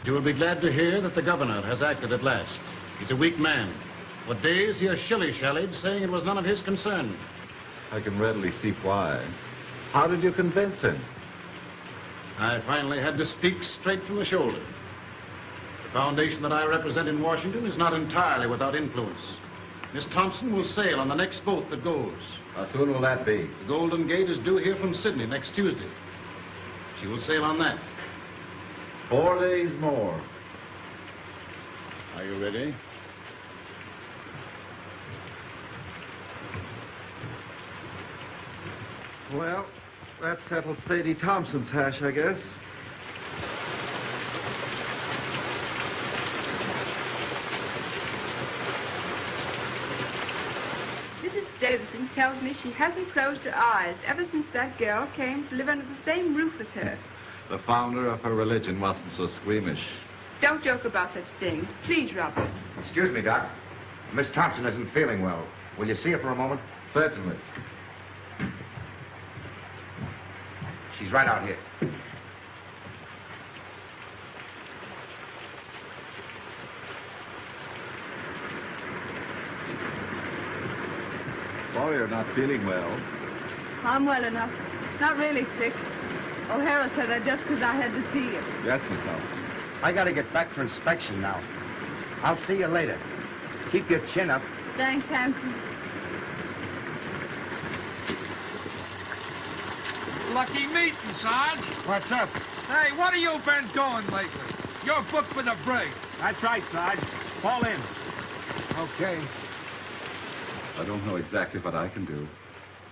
You will be glad to hear that the governor has acted at last. He's a weak man. For days he has shilly-shallied, saying it was none of his concern. I can readily see why. How did you convince him? I finally had to speak straight from the shoulder. The foundation that I represent in Washington is not entirely without influence. Miss Thompson will sail on the next boat that goes. How soon will that be? The Golden Gate is due here from Sydney next Tuesday. She will sail on that. 4 days more. Are you ready? Well, that settles Sadie Thompson's hash, I guess. Mrs. Davison tells me she hasn't closed her eyes ever since that girl came to live under the same roof with her. The founder of her religion wasn't so squeamish. Don't joke about such things. Please, Robert. Excuse me, Doc. Miss Thompson isn't feeling well. Will you see her for a moment? Certainly. She's right out here. Sorry you're not feeling well. I'm well enough. Not really sick. O'Hara said that just because I had to see you. Yes, Miss Thompson. I gotta get back for inspection now. I'll see you later. Keep your chin up. Thanks, Hanson. Lucky meeting, Sarge. What's up? Hey, what have you been doing lately? You're booked for the brig. That's right, Sarge. Fall in. Okay. I don't know exactly what I can do.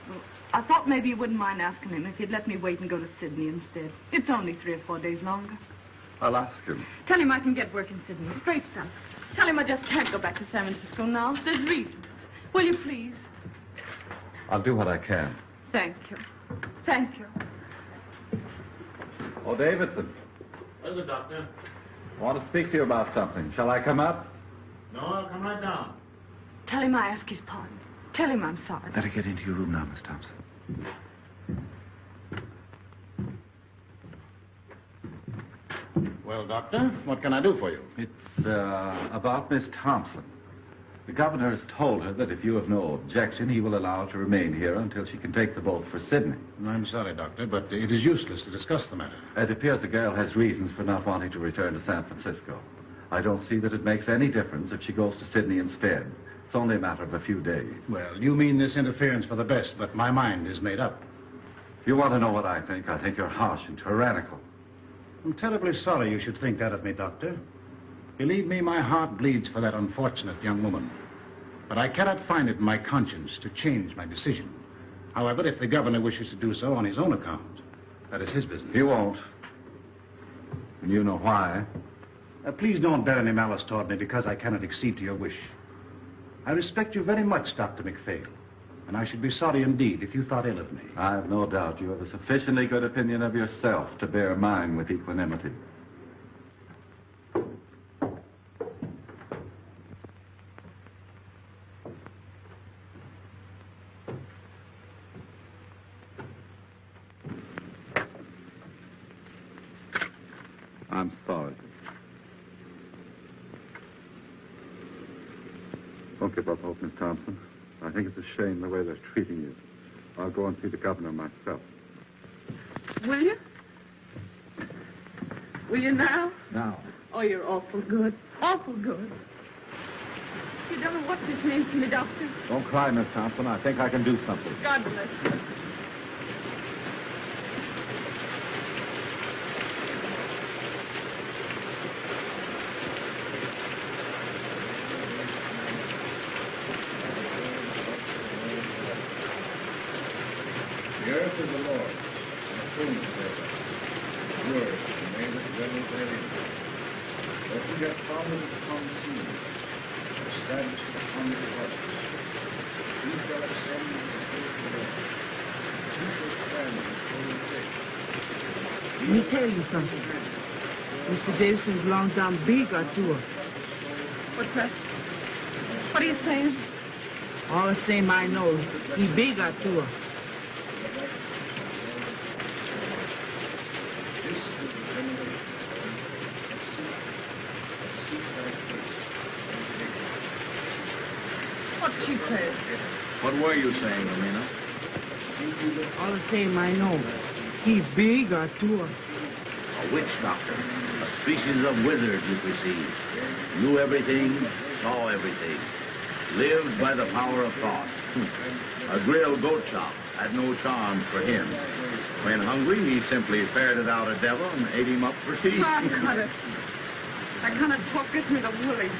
Well, I thought maybe you wouldn't mind asking him if he'd let me wait and go to Sydney instead. It's only 3 or 4 days longer. I'll ask him. Tell him I can get work in Sydney. Straight south. Tell him I just can't go back to San Francisco now. There's reasons. Will you please? I'll do what I can. Thank you. Thank you. Oh, Davidson. Where's the doctor? I want to speak to you about something. Shall I come up? No, I'll come right down. Tell him I ask his pardon. Tell him I'm sorry. Better get into your room now, Miss Thompson. Well, Doctor, what can I do for you? It's about Miss Thompson. The governor has told her that if you have no objection, he will allow her to remain here until she can take the boat for Sydney. I'm sorry, Doctor, but it is useless to discuss the matter. It appears the girl has reasons for not wanting to return to San Francisco. I don't see that it makes any difference if she goes to Sydney instead. It's only a matter of a few days. Well, you mean this interference for the best, but my mind is made up. If you want to know what I think you're harsh and tyrannical. I'm terribly sorry you should think that of me, Doctor. Believe me, my heart bleeds for that unfortunate young woman. But I cannot find it in my conscience to change my decision. However, if the governor wishes to do so on his own account, that is his business. He won't. And you know why. Please don't bear any malice toward me because I cannot accede to your wish. I respect you very much, Dr. McPhail, and I should be sorry indeed if you thought ill of me. I have no doubt you have a sufficiently good opinion of yourself to bear mine with equanimity. I'm sorry. Don't give up hope, Miss Thompson. I think it's a shame the way they're treating you. I'll go and see the governor myself. Will you? Will you now? Now. Oh, you're awful good. Awful good. You don't know what this means to me, Doctor. Don't cry, Miss Thompson. I think I can do something. God bless you. The earth is the Lord's, and the fullness thereof. Yours, and they that dwell therein. For he hath founded it upon the sea, and established it upon the waters. He shall ascend into the hill of the Lord. He shall stand in his holy place. Let me tell you something. Mr. Davison's long down big or two. What's that? What are you saying? All the same I know. He big or two. What she said? What were you saying, Amina? All the same I know. He big or two. A witch doctor. A species of wizard, you perceive. Knew everything, saw everything. Lived by the power of thought. A grilled goat chop had no charms for him. When hungry, he simply ferreted out a devil and ate him up for tea. I got it. That kind of talk gets me the willies.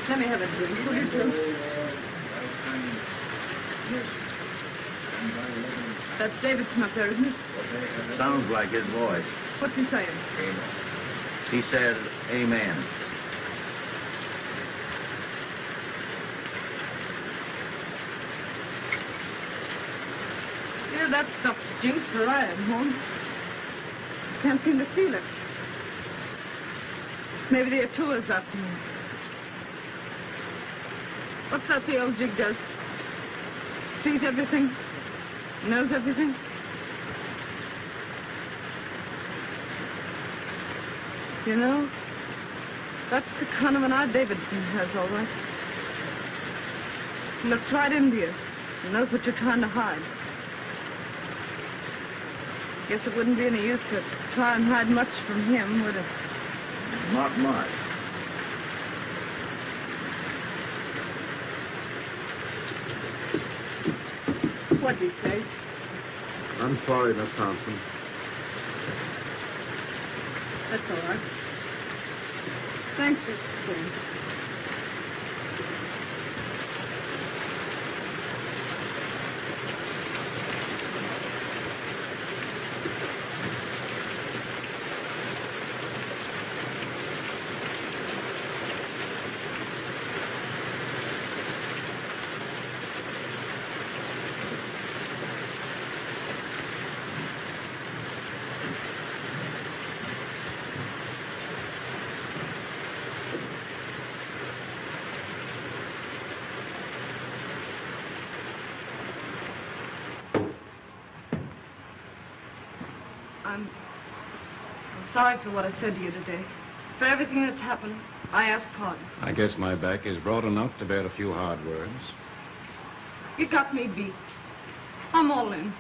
Let me have a drink, will you, too? That's Davidson up there, isn't it? Sounds like his voice. What's he saying? He said, amen. Yeah, that stuff stinks for iron, Holmes. Can't seem to feel it. Maybe the Atua's after me. What's that the old jig does? Sees everything? Knows everything? You know, that's the kind of an eye Davidson has, all right. He looks right into you. He knows what you're trying to hide. Guess it wouldn't be any use to try and hide much from him, would it? Not much. What'd he say? I'm sorry, Miss Thompson. That's all right. Thanks, Mr. Quinn. sorry for what I said to you today. For everything that's happened, I ask pardon. I guess my back is broad enough to bear a few hard words. You got me beat. I'm all in.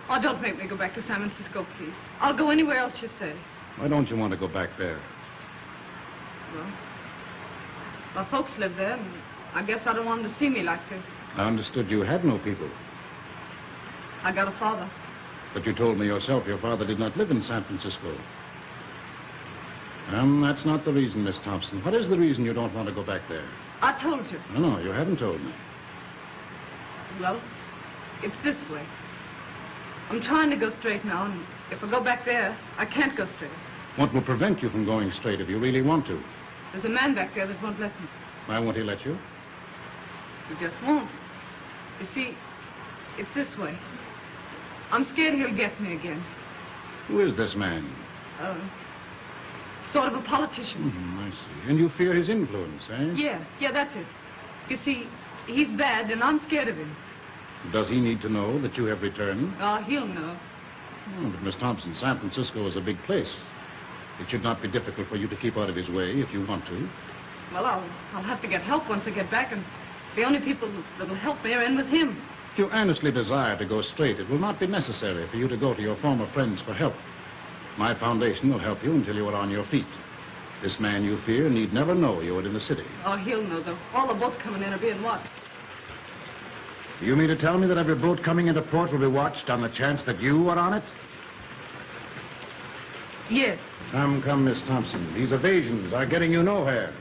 Oh, don't make me go back to San Francisco, please. I'll go anywhere else you say. Why don't you want to go back there? Well, my folks live there, and I guess I don't want them to see me like this. I understood you had no people. I got a father. But you told me yourself your father did not live in San Francisco. That's not the reason, Miss Thompson. What is the reason you don't want to go back there? I told you. No, you haven't told me. Well, it's this way. I'm trying to go straight now, and if I go back there, I can't go straight. What will prevent you from going straight if you really want to? There's a man back there that won't let me. Why won't he let you? He just won't. You see, it's this way. I'm scared he'll get me again. Who is this man? Sort of a politician. I see. And you fear his influence, eh? Yeah, that's it. You see, he's bad, and I'm scared of him. Does he need to know that you have returned? Oh, he'll know. Oh, but Miss Thompson, San Francisco is a big place. It should not be difficult for you to keep out of his way if you want to. Well, I'll have to get help once I get back, and the only people that will help me are in with him. If you earnestly desire to go straight, it will not be necessary for you to go to your former friends for help. My foundation will help you until you are on your feet. This man you fear need never know you are in the city. Oh, he'll know, though. All the boats coming in are being watched. Do you mean to tell me that every boat coming into port will be watched on the chance that you are on it? Yes. Come, Miss Thompson. These evasions are getting you nowhere.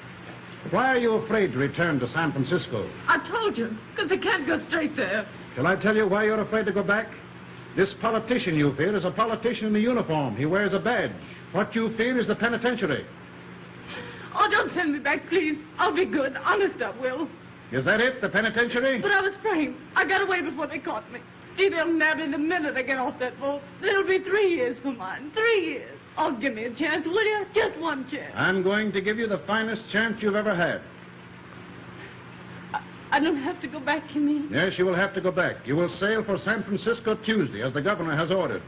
Why are you afraid to return to San Francisco? I told you, because I can't go straight there. Shall I tell you why you're afraid to go back? This politician you fear is a politician in a uniform. He wears a badge. What you fear is the penitentiary. Oh, don't send me back, please. I'll be good. Honest, I will. Is that it, the penitentiary? But I was framed. I got away before they caught me. Gee, they'll nab me the minute I get off that boat. It'll be 3 years for mine. 3 years. Oh, give me a chance, will you? Just one chance. I'm going to give you the finest chance you've ever had. I don't have to go back, you mean? Yes, you will have to go back. You will sail for San Francisco Tuesday, as the governor has ordered.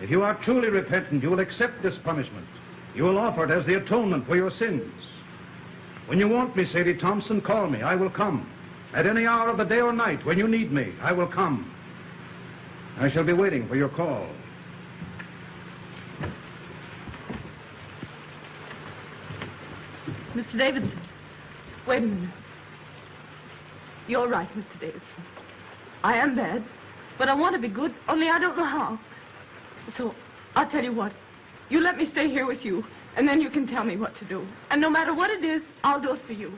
If you are truly repentant, you will accept this punishment. You will offer it as the atonement for your sins. When you want me, Sadie Thompson, call me. I will come. At any hour of the day or night, when you need me, I will come. I shall be waiting for your call. Mr. Davidson, wait a minute. You're right, Mr. Davidson. I am bad, but I want to be good, only I don't know how. So, I'll tell you what. You let me stay here with you, and then you can tell me what to do. And no matter what it is, I'll do it for you.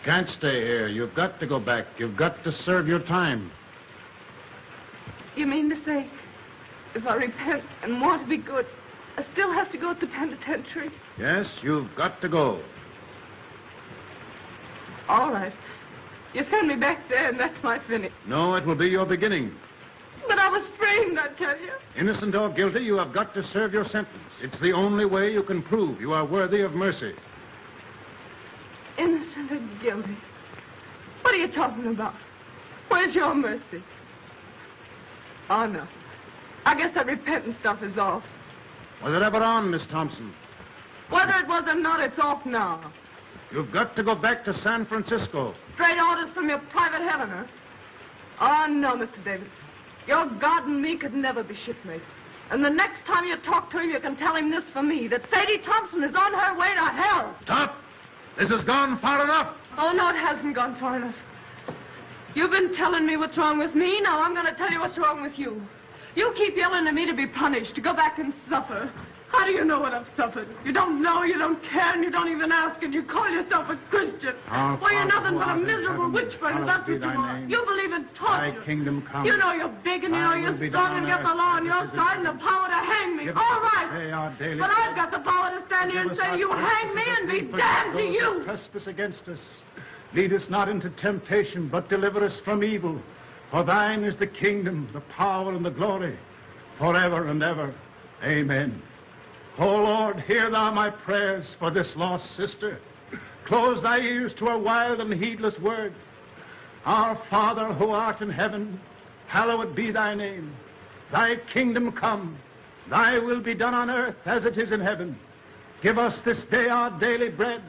Can't stay here. You've got to go back. You've got to serve your time. You mean to say, if I repent and want to be good, I still have to go to the penitentiary? Yes, you've got to go. All right. You send me back there, and that's my finish. No, it will be your beginning. But I was framed, I tell you. Innocent or guilty, you have got to serve your sentence. It's the only way you can prove you are worthy of mercy. Innocent or guilty? What are you talking about? Where's your mercy? Oh, no. I guess that repentant stuff is off. Was it ever on, Miss Thompson? Whether it was or not, it's off now. You've got to go back to San Francisco. Straight orders from your private Helena. Oh, no, Mr. Davidson. Your God and me could never be shipmates. And the next time you talk to him, you can tell him this for me, that Sadie Thompson is on her way to hell. Stop! This has gone far enough. Oh, no, it hasn't gone far enough. You've been telling me what's wrong with me. Now I'm going to tell you what's wrong with you. You keep yelling at me to be punished, to go back and suffer. How do you know what I've suffered? You don't know, you don't care, and you don't even ask, and you call yourself a Christian. Why, you're nothing but a miserable witch burner, that's what you are. You believe in torture. Thy kingdom come. You know you're big, and you know you're strong, and you got the law on your side and the power to hang me. All right. But I've got the power to stand here and say, you hang me and be damned to you. Trespass against us. Lead us not into temptation, but deliver us from evil. For thine is the kingdom, the power, and the glory, forever and ever. Amen. O Lord, hear thou my prayers for this lost sister. Close thy ears to her wild and heedless word. Our Father who art in heaven, hallowed be thy name. Thy kingdom come, thy will be done on earth as it is in heaven. Give us this day our daily bread.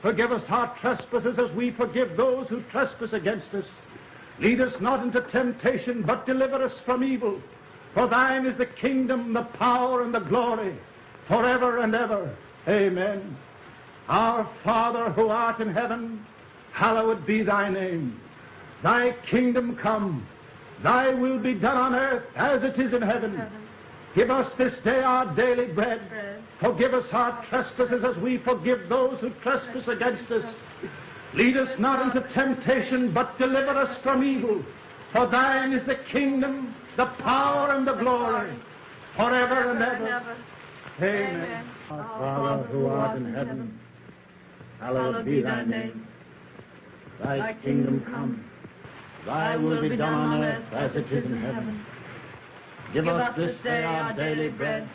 Forgive us our trespasses as we forgive those who trespass against us. Lead us not into temptation, but deliver us from evil. For thine is the kingdom, the power, and the glory, forever and ever. Amen. Our Father who art in heaven, hallowed be thy name. Thy kingdom come, thy will be done on earth as it is in heaven. Give us this day our daily bread. Forgive us our trespasses as we forgive those who trespass against us. Lead us not into temptation, but deliver us from evil. For thine is the kingdom, the power, and the glory, forever and ever. Amen. Our Father who art in heaven, hallowed be thy name. Thy kingdom come, thy will be done on earth as it is in heaven. Give us this day our daily bread.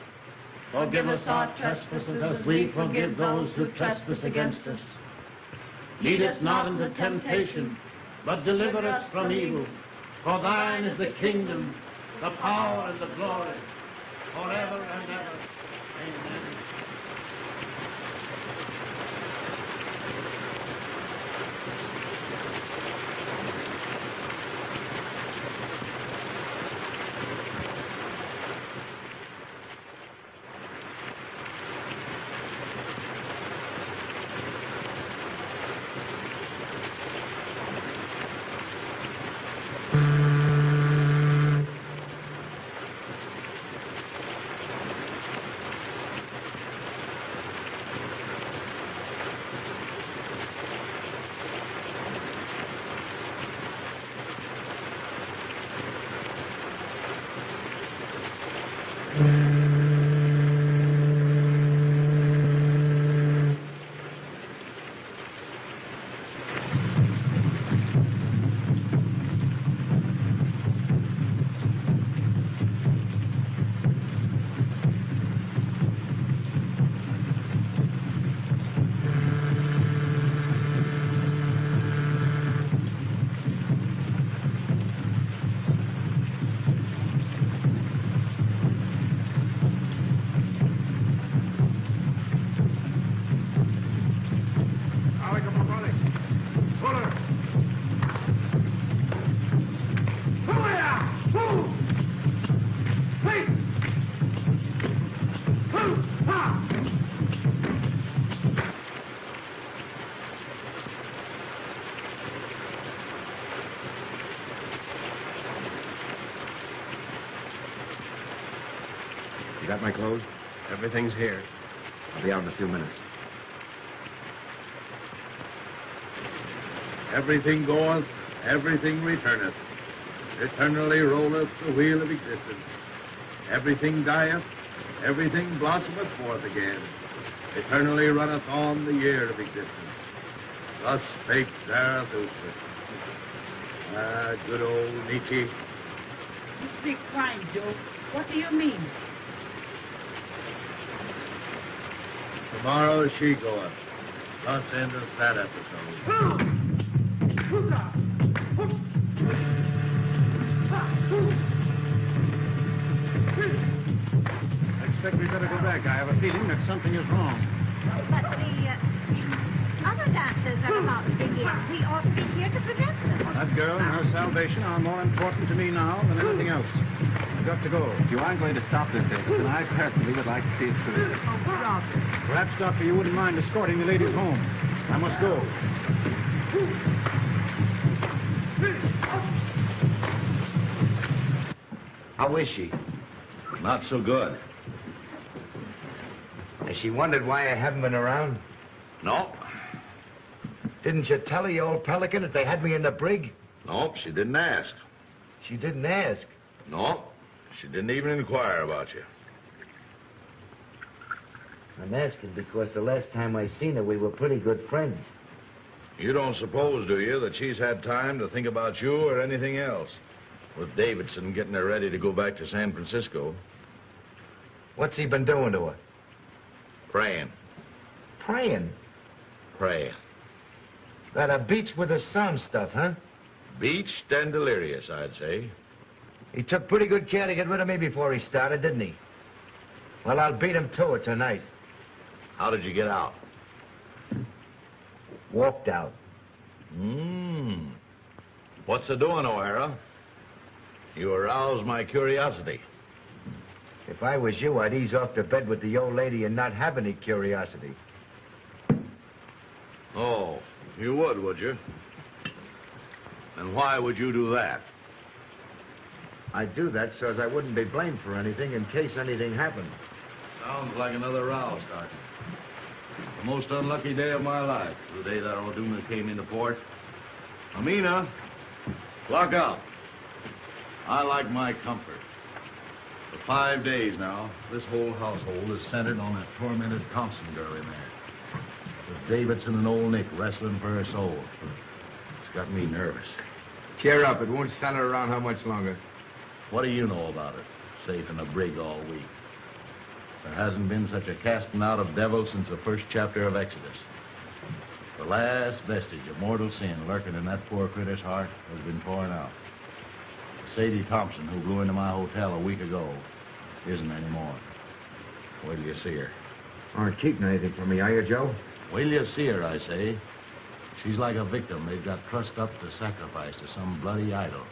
Forgive us our trespasses as we forgive those who trespass against us. Lead us not into temptation, but deliver us from evil. For thine is the kingdom, the power, and the glory, forever and ever. Amen. Got my clothes? Everything's here. I'll be out in a few minutes. Everything goeth, everything returneth. Eternally rolleth the wheel of existence. Everything dieth, everything blossometh forth again. Eternally runneth on the year of existence. Thus spake Zarathustra. Ah, good old Nietzsche. You speak fine, Joe. What do you mean? Tomorrow she goeth. Thus endeth that episode. I expect we better go back. I have a feeling that something is wrong. But the other dancers are about to begin. We ought to be here to prevent them. That girl and her salvation are more important to me now than anything else. I've got to go. If you aren't going to stop this, David, then I personally would like to see it through. Perhaps, Doctor, you wouldn't mind escorting the ladies home. I must go. How is she? Not so good. Has she wondered why I haven't been around? No. Didn't you tell her, you old pelican, that they had me in the brig? No, she didn't ask. She didn't ask. No, she didn't even inquire about you. I'm asking because the last time I seen her, we were pretty good friends. You don't suppose, do you, that she's had time to think about you or anything else? With Davidson getting her ready to go back to San Francisco. What's he been doing to her? Praying. Praying? Praying. That a beach with the sun stuff, huh? Beached and delirious, I'd say. He took pretty good care to get rid of me before he started, didn't he? Well, I'll beat him to it tonight. How did you get out? Walked out. What's the doing, O'Hara? You aroused my curiosity. If I was you, I'd ease off to bed with the old lady and not have any curiosity. Oh, you would you? And why would you do that? I'd do that so as I wouldn't be blamed for anything in case anything happened. Sounds like another row, Sergeant. The most unlucky day of my life, the day that O'Doona came into port. Amina, lock up. I like my comfort. For 5 days now, this whole household is centered on that tormented Thompson girl in there. With Davidson and old Nick wrestling for her soul. It's got me nervous. Cheer up. It won't center around how much longer. What do you know about it? Safe in a brig all week. There hasn't been such a casting out of devils since the first chapter of Exodus. The last vestige of mortal sin lurking in that poor critter's heart has been pouring out. Sadie Thompson, who blew into my hotel a week ago, isn't anymore. Wait till you see her. Aren't keeping anything from me, are you, Joe? Wait till you see her, I say. She's like a victim they've got trussed up to sacrifice to some bloody idol.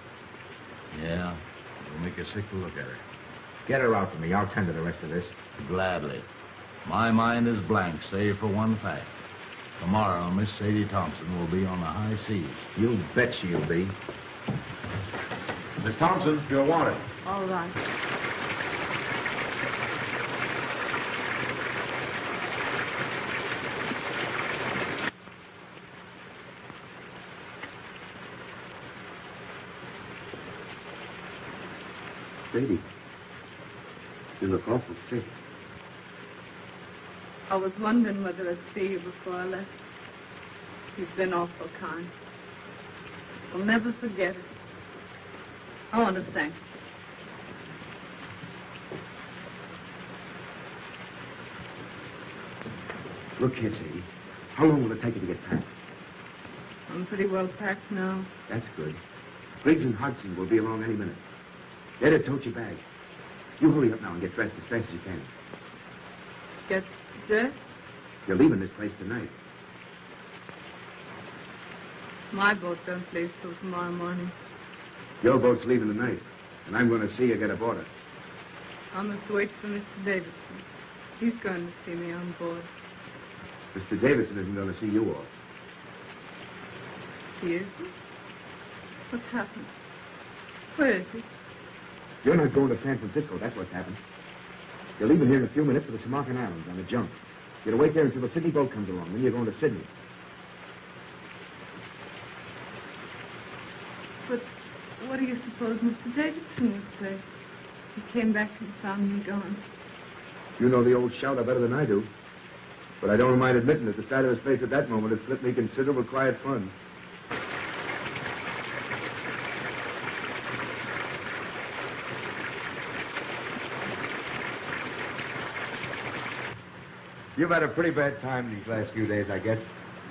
Yeah, it'll make you sick to look at her. Get her out for me. I'll tend to the rest of this. Gladly. My mind is blank, save for one fact. Tomorrow, Miss Sadie Thompson will be on the high seas. You bet she'll be. Miss Thompson, you're wanted. All right. Sadie, you look awful sick. I was wondering whether I'd see you before I left. You've been awful kind. I'll never forget it. I want to thank you. Look here, Sadie. How long will it take you to get packed? I'm pretty well packed now. That's good. Briggs and Hudson will be along any minute. They're to tote your bag. You hurry up now and get dressed as fast as you can. Get dressed? You're leaving this place tonight. My boat don't leave till tomorrow morning. Your boat's leaving tonight, and I'm going to see you get aboard it. I must wait for Mr. Davidson. He's going to see me on board. Mr. Davidson isn't going to see you off. He isn't? What's happened? Where is he? You're not going to San Francisco, that's what's happened. You're leaving here in a few minutes for the Samarkand Islands on a junk. You're to wait there until the Sydney boat comes along, then you're going to Sydney. But what do you suppose Mr. Davidson would say? He came back and found me gone. You know the old shouter better than I do. But I don't mind admitting that the sight of his face at that moment has slipped me considerable quiet fun. You've had a pretty bad time these last few days, I guess.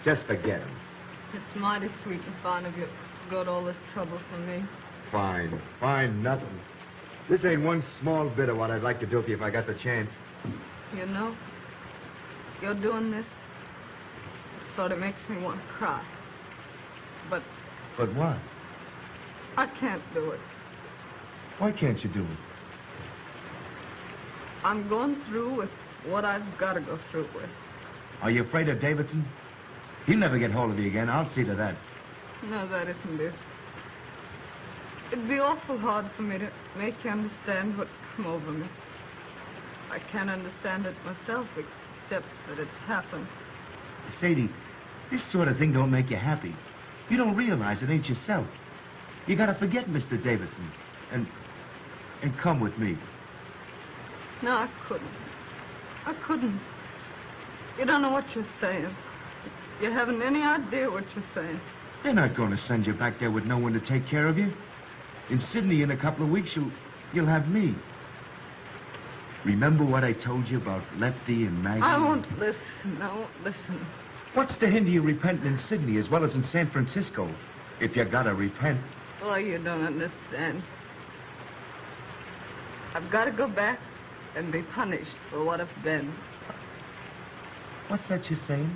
Just forget him. It's mighty sweet and fine of you to go to all this trouble for me. Fine. Fine, nothing. This ain't one small bit of what I'd like to do for you if I got the chance. You know, you're doing this sort of makes me want to cry. But But what? I can't do it. Why can't you do it? I'm going through with what I've got to go through with. Are you afraid of Davidson? He'll never get hold of you again. I'll see to that. No, that isn't it. It'd be awful hard for me to make you understand what's come over me. I can't understand it myself, except that it's happened. Sadie, this sort of thing don't make you happy. You don't realize it ain't yourself. You gotta forget Mr. Davidson and come with me. No, I couldn't. I couldn't. You don't know what you're saying. You haven't any idea what you're saying. They're not going to send you back there with no one to take care of you. In Sydney in a couple of weeks, you'll have me. Remember what I told you about Lefty and Maggie? I won't listen. I won't listen. What's to hinder you repenting in Sydney as well as in San Francisco? If you gotta repent. Oh, you don't understand. I've got to go back and be punished for what I've been. What's that you're saying?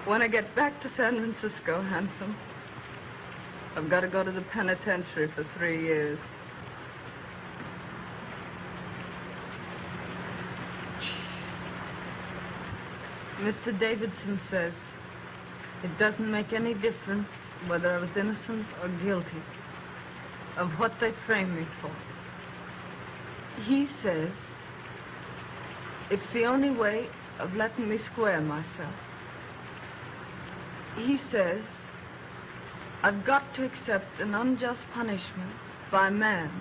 When I get back to San Francisco, Handsome, I've got to go to the penitentiary for 3 years. Mr. Davidson says it doesn't make any difference whether I was innocent or guilty of what they framed me for. He says it's the only way of letting me square myself. He says I've got to accept an unjust punishment by man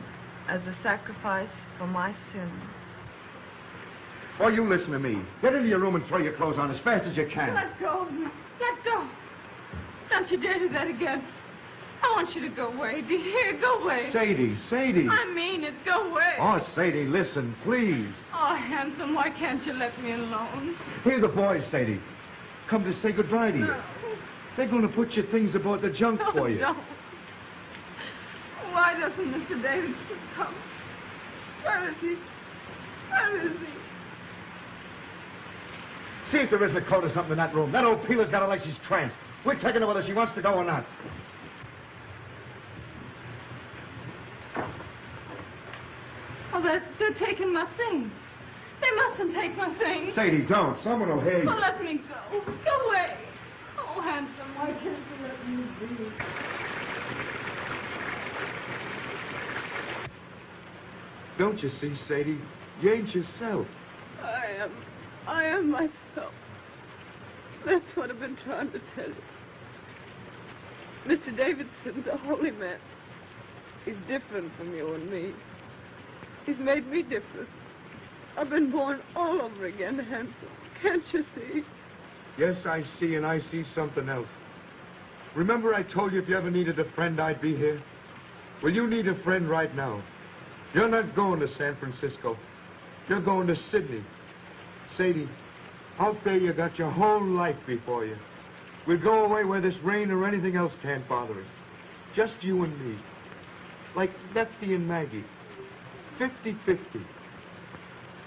as a sacrifice for my sins. Well, you listen to me. Get into your room and throw your clothes on as fast as you can. Let go of me. Let go. Don't you dare do that again. I want you to go away. Do you hear? Go away. Sadie, Sadie. I mean it. Go away. Oh, Sadie, listen, please. Oh, Handsome, why can't you let me alone? Here are the boys, Sadie. Come to say goodbye to you. No. They're going to put your things aboard the junk for you. No. Why doesn't Mr. Davidson come? Where is he? Where is he? See if there isn't a coat or something in that room. That old peeler's got her like she's tranced. We're taking her whether she wants to go or not. Oh, they're taking my things. They mustn't take my things. Sadie, don't. Someone will hear you. Oh, let me go. Go away. Oh, Handsome, why can't you let me be? Don't you see, Sadie? You ain't yourself. I am myself. That's what I've been trying to tell you. Mr. Davidson's a holy man. He's different from you and me. He's made me different. I've been born all over again, Handsome. Can't you see? Yes, I see, and I see something else. Remember I told you if you ever needed a friend, I'd be here? Well, you need a friend right now. You're not going to San Francisco. You're going to Sydney. Sadie, out there you got your whole life before you. We'll go away where this rain or anything else can't bother us. Just you and me. Like Lefty and Maggie. 50-50.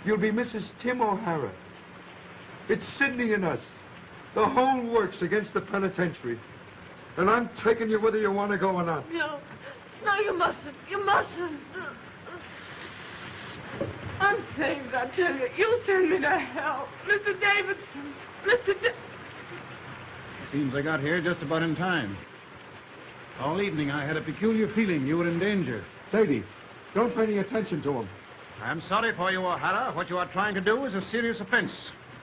You'll be Mrs. Tim O'Hara. It's Sydney and us. The whole works against the penitentiary. And I'm taking you whether you want to go or not. No, you mustn't. You mustn't. I'm saved, I tell you. You'll send me to hell. Mr. Davidson. Seems I got here just about in time. All evening I had a peculiar feeling you were in danger. Sadie, don't pay any attention to him. I'm sorry for you, O'Hara. What you are trying to do is a serious offense.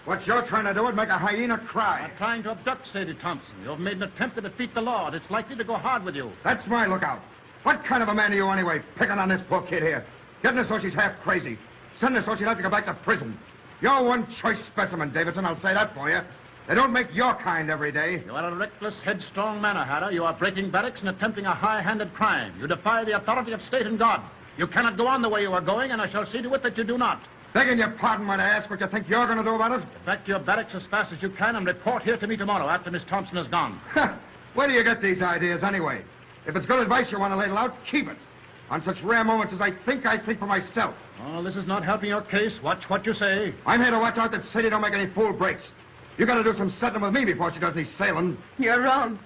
What you're trying to do is make a hyena cry. You are trying to abduct Sadie Thompson. You have made an attempt to defeat the law, and it's likely to go hard with you. That's my lookout. What kind of a man are you anyway, picking on this poor kid here? Getting her so she's half crazy. Sending her so she'll have to go back to prison. You're one choice specimen, Davidson, I'll say that for you. They don't make your kind every day. You are a reckless, headstrong man, O'Hara. You are breaking barracks and attempting a high-handed crime. You defy the authority of state and God. You cannot go on the way you are going, and I shall see to it that you do not. Begging your pardon when I ask what you think you're going to do about it? Get back to your barracks as fast as you can and report here to me tomorrow after Miss Thompson is gone. Where do you get these ideas anyway? If it's good advice you want to ladle out, keep it. On such rare moments as I think for myself. Oh, this is not helping your case. Watch what you say. I'm here to watch out that Sadie don't make any fool breaks. You got to do some settling with me before she does any sailing. You're wrong.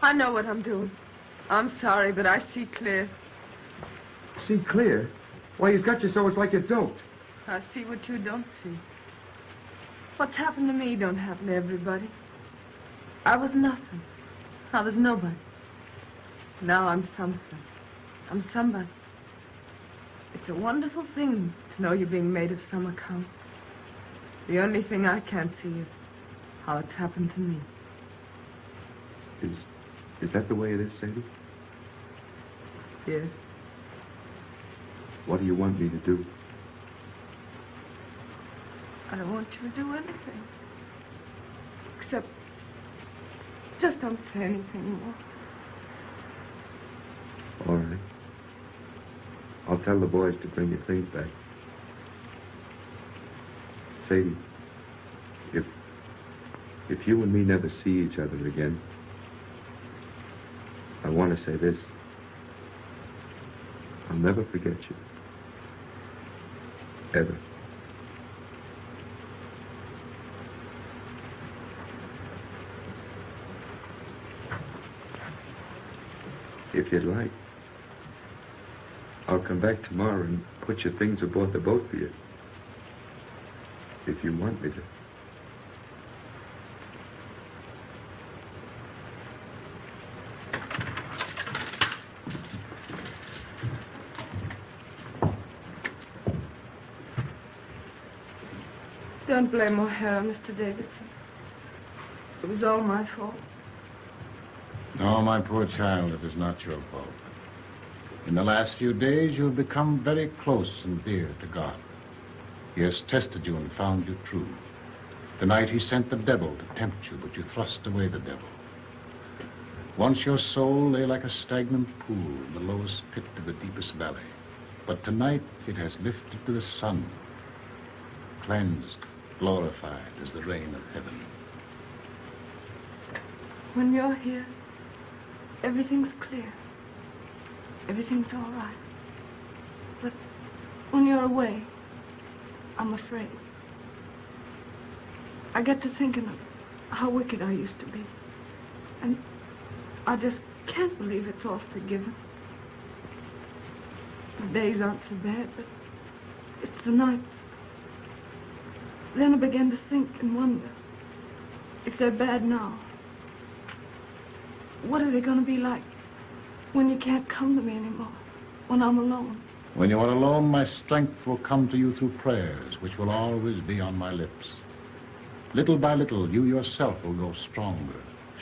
I know what I'm doing. I'm sorry, but I see clear. See clear? Why, he's got you so it's like you don't. I see what you don't see. What's happened to me don't happen to everybody. I was nothing. I was nobody. Now I'm something. I'm somebody. It's a wonderful thing to know you're being made of some account. The only thing I can't see is how it's happened to me. Is that the way it is, Sadie? Yes. What do you want me to do? I don't want you to do anything. Except, just don't say anything more. All right. I'll tell the boys to bring your things back. Sadie, if you and me never see each other again, I want to say this. never forget you. Ever. If you'd like, I'll come back tomorrow and put your things aboard the boat for you. If you want me to. Don't blame O'Hara, Mr. Davidson. It was all my fault. No, my poor child, it is not your fault. In the last few days, you have become very close and dear to God. He has tested you and found you true. Tonight, he sent the devil to tempt you, but you thrust away the devil. Once your soul lay like a stagnant pool in the lowest pit of the deepest valley. But tonight, it has lifted to the sun, cleansed, glorified as the rain of heaven. When you're here, everything's clear. Everything's all right. But when you're away, I'm afraid. I get to thinking of how wicked I used to be. And I just can't believe it's all forgiven. The days aren't so bad, but it's the nights. Then I began to think and wonder, if they're bad now, what are they going to be like when you can't come to me anymore, when I'm alone? When you are alone, my strength will come to you through prayers, which will always be on my lips. Little by little, you yourself will grow stronger,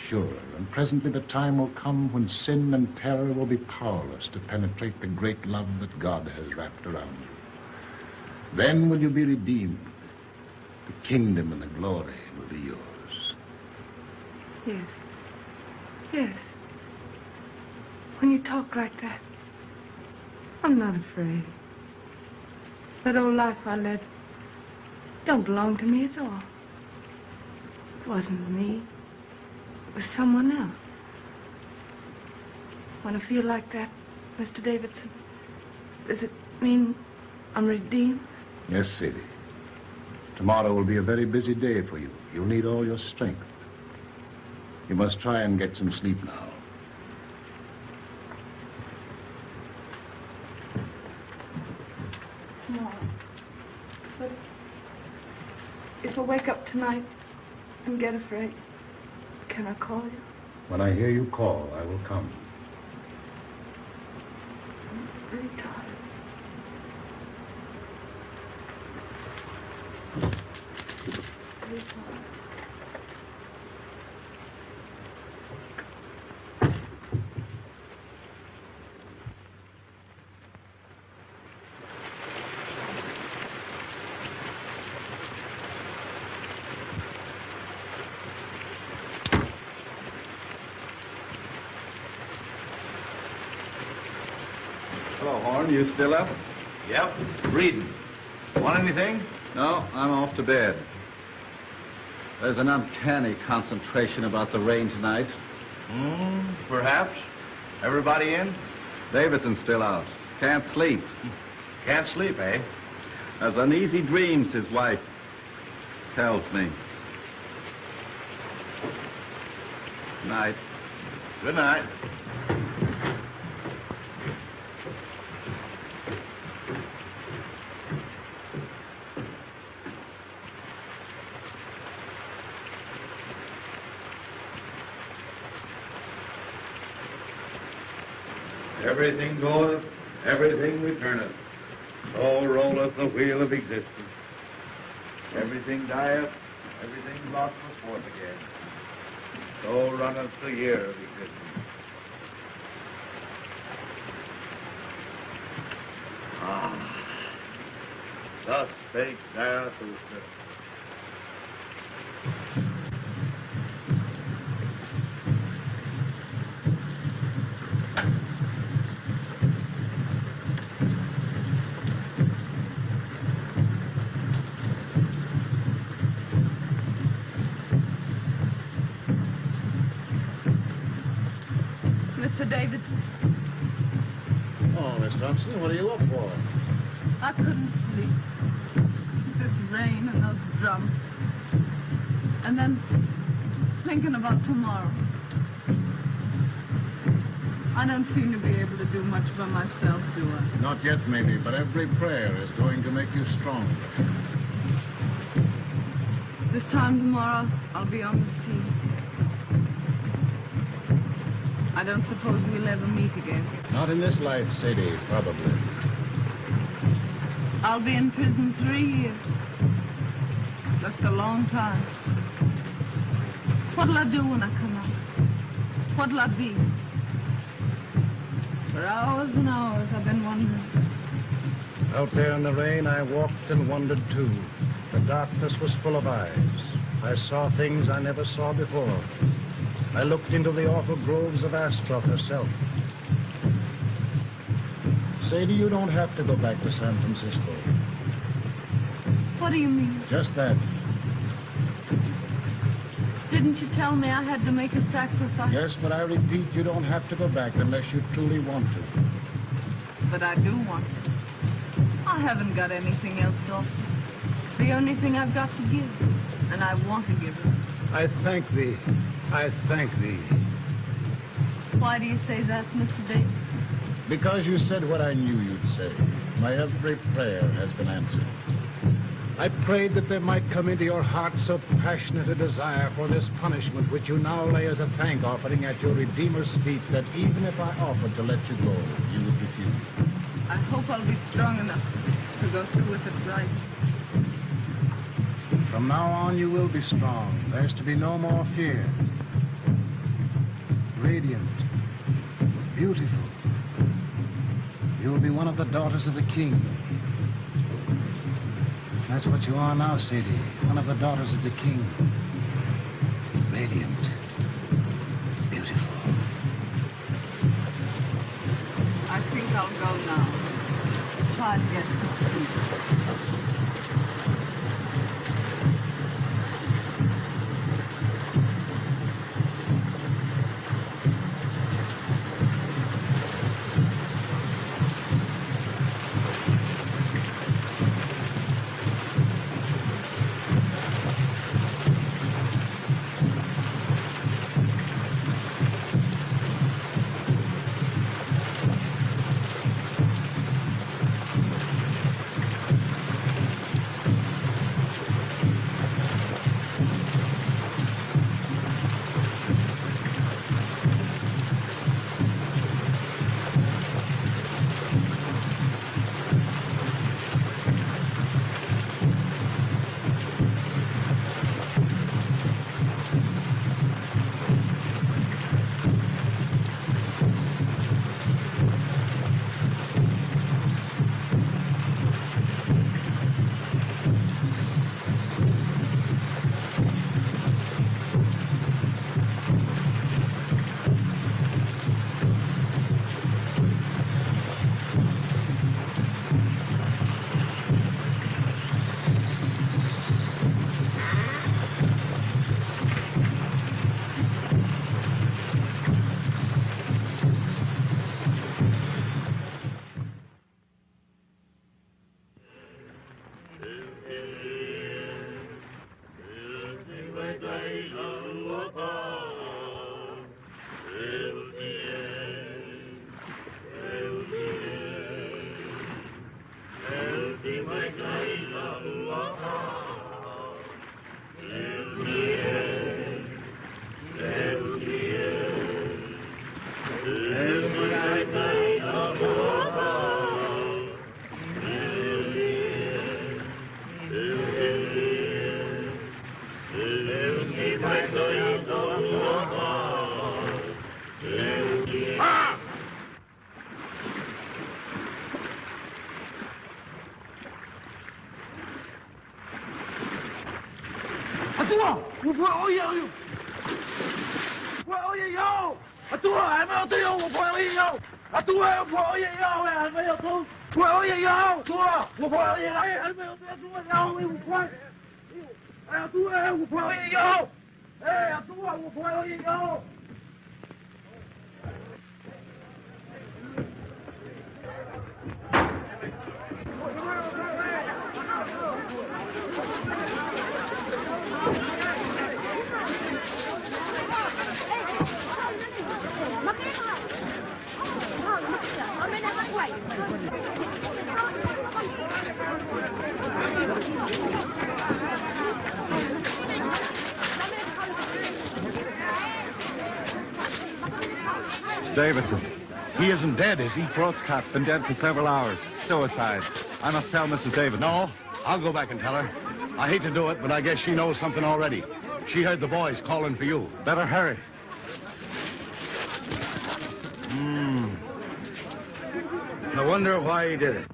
surer, and presently the time will come when sin and terror will be powerless to penetrate the great love that God has wrapped around you. Then will you be redeemed. The kingdom and the glory will be yours. Yes. Yes. When you talk like that, I'm not afraid. That old life I led don't belong to me at all. It wasn't me. It was someone else. When I feel like that, Mr. Davidson, does it mean I'm redeemed? Yes, Sadie. Tomorrow will be a very busy day for you. You'll need all your strength. You must try and get some sleep now. No. But if I wake up tonight and get afraid, can I call you? When I hear you call, I will come. I'm really tired. Really tired. Hello, Horn. You still up? Yep, reading. Want anything? No, I'm off to bed. There's an uncanny concentration about the rain tonight. Perhaps. Everybody in? Davidson's still out. Can't sleep. Can't sleep, eh? Has uneasy dreams, his wife tells me. Night. Good night. Everything goeth, everything returneth. So rolleth the wheel of existence. Everything dieth, everything brought forth again. So runneth the year of existence. Thus spake Zarathustra. Mr. Davidson. Oh, Miss Thompson, what are you up for? I couldn't sleep. This rain and those drums. And then thinking about tomorrow. I don't seem to be able to do much by myself, do I? Not yet, maybe, but every prayer is going to make you stronger. This time tomorrow, I'll be on the sea. I don't suppose we'll ever meet again. Not in this life, Sadie, probably. I'll be in prison 3 years. That's a long time. What'll I do when I come out? What'll I be? For hours and hours I've been wondering. Out there in the rain, I walked and wondered, too. The darkness was full of eyes. I saw things I never saw before. I looked into the awful groves of Astroth herself. Sadie, you don't have to go back to San Francisco. What do you mean? Just that. Didn't you tell me I had to make a sacrifice? Yes, but I repeat, you don't have to go back unless you truly want to. But I do want to. I haven't got anything else to offer. It's the only thing I've got to give, and I want to give it. I thank thee. I thank thee. Why do you say that, Mr. Davis? Because you said what I knew you'd say. My every prayer has been answered. I prayed that there might come into your heart so passionate a desire for this punishment which you now lay as a thank offering at your Redeemer's feet that even if I offered to let you go, you would refuse. I hope I'll be strong enough to go through with it right. From now on, you will be strong. There's to be no more fear. Radiant. Beautiful. You will be one of the daughters of the king. That's what you are now, Sadie. One of the daughters of the king. Radiant. Beautiful. I think I'll go now. Try to get to sleep. Davidson. He isn't dead, is he? Throat's cut. Been dead for several hours. Suicide. I must tell Mrs. Davidson. No, I'll go back and tell her. I hate to do it, but I guess she knows something already. She heard the boys calling for you. Better hurry. I wonder why he did it.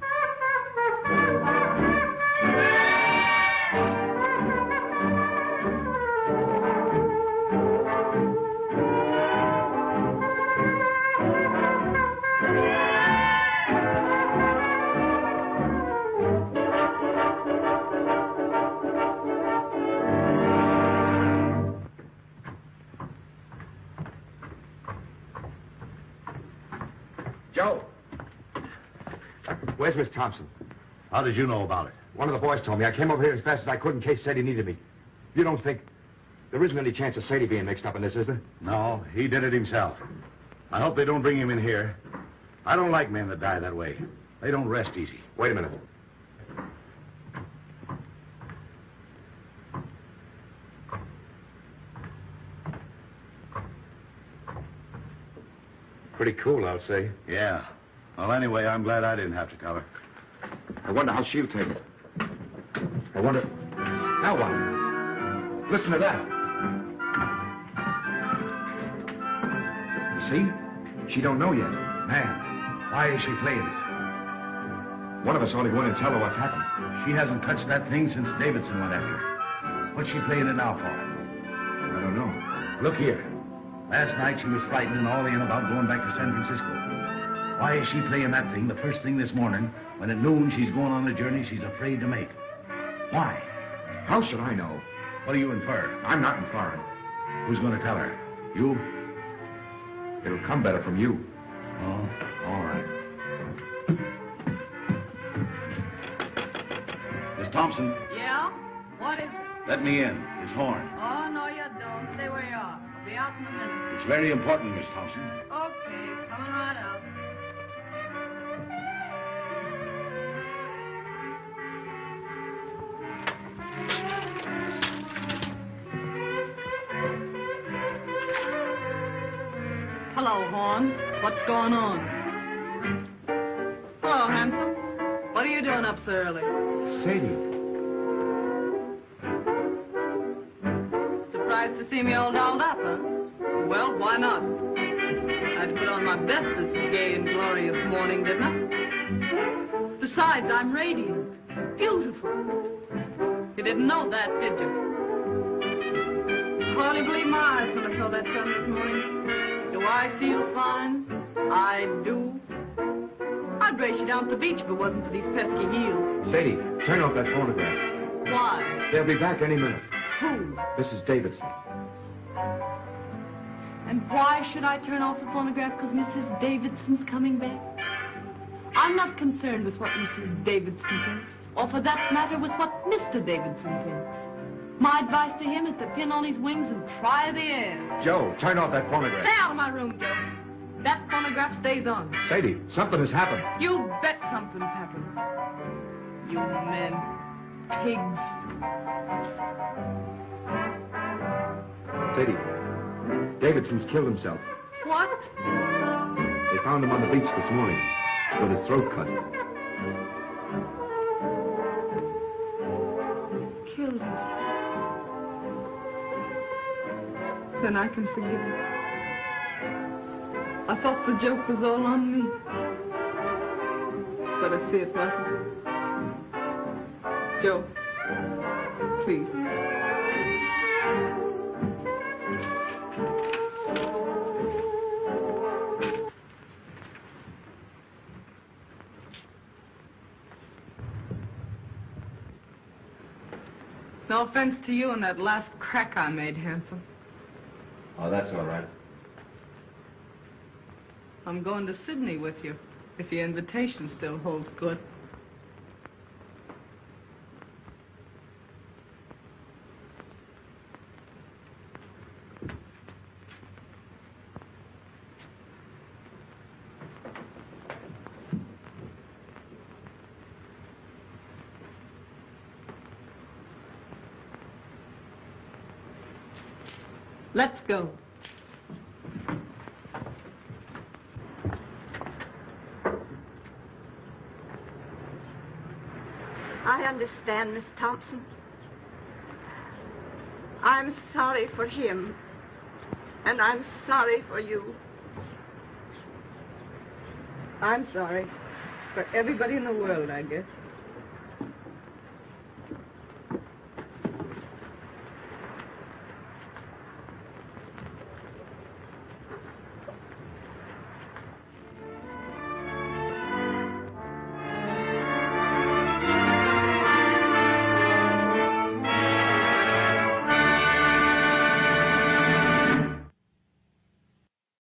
Joe! Where's Miss Thompson? How did you know about it? One of the boys told me. I came over here as fast as I could in case Sadie needed me. You don't think... There isn't any chance of Sadie being mixed up in this, is there? No, he did it himself. I hope they don't bring him in here. I don't like men that die that way. They don't rest easy. Wait a minute. Pretty cool, I'll say. Yeah. Well, anyway, I'm glad I didn't have to tell her. I wonder how she'll take it. I wonder... Now what? Listen to that. You see? She don't know yet. Man, why is she playing it? One of us ought to go in and tell her what's happened. She hasn't touched that thing since Davidson went after her. What's she playing it now for? I don't know. Look here. Last night she was frightening all in about going back to San Francisco. Why is she playing that thing the first thing this morning when at noon she's going on a journey she's afraid to make? Why? How should I know? What do you infer? I'm not inferring. Who's going to tell her? You? It'll come better from you. Oh, all right. Miss Thompson. Yeah? What is it? Let me in. It's Horn. Oh, no, you don't. Stay where you are. I'll be out in a minute. It's very important, Miss Thompson. Okay, coming right out. Hello, Horn. What's going on? Hello, handsome. What are you doing up so early? Sadie. Surprised to see me all dolled up, huh? Well, why not? I had to put on my best this gay and glorious morning, didn't I? Besides, I'm radiant. Beautiful. You didn't know that, did you? Hardly believed my eyes when I saw that sun this morning. Do I feel fine? I do. I'd race you down to the beach if it wasn't for these pesky heels. Sadie, turn off that phonograph. Why? They'll be back any minute. Who? Mrs. Davidson. And why should I turn off the phonograph? Because Mrs. Davidson's coming back? I'm not concerned with what Mrs. Davidson thinks, or for that matter with what Mr. Davidson thinks. My advice to him is to pin on his wings and try the air. Joe, turn off that phonograph. Stay out of my room, Joe. That phonograph stays on. Sadie, something has happened. You bet something's happened. You men. Pigs. Sadie, Davidson's killed himself. What? They found him on the beach this morning with his throat cut. Killed himself. Then I can forgive him. I thought the joke was all on me. But I see it wasn't. Joe, please. No offense to you and that last crack I made, handsome. Oh, that's all right. I'm going to Sydney with you, if your invitation still holds good. Let's go. I understand, Miss Thompson. I'm sorry for him, and I'm sorry for you. I'm sorry for everybody in the world, I guess.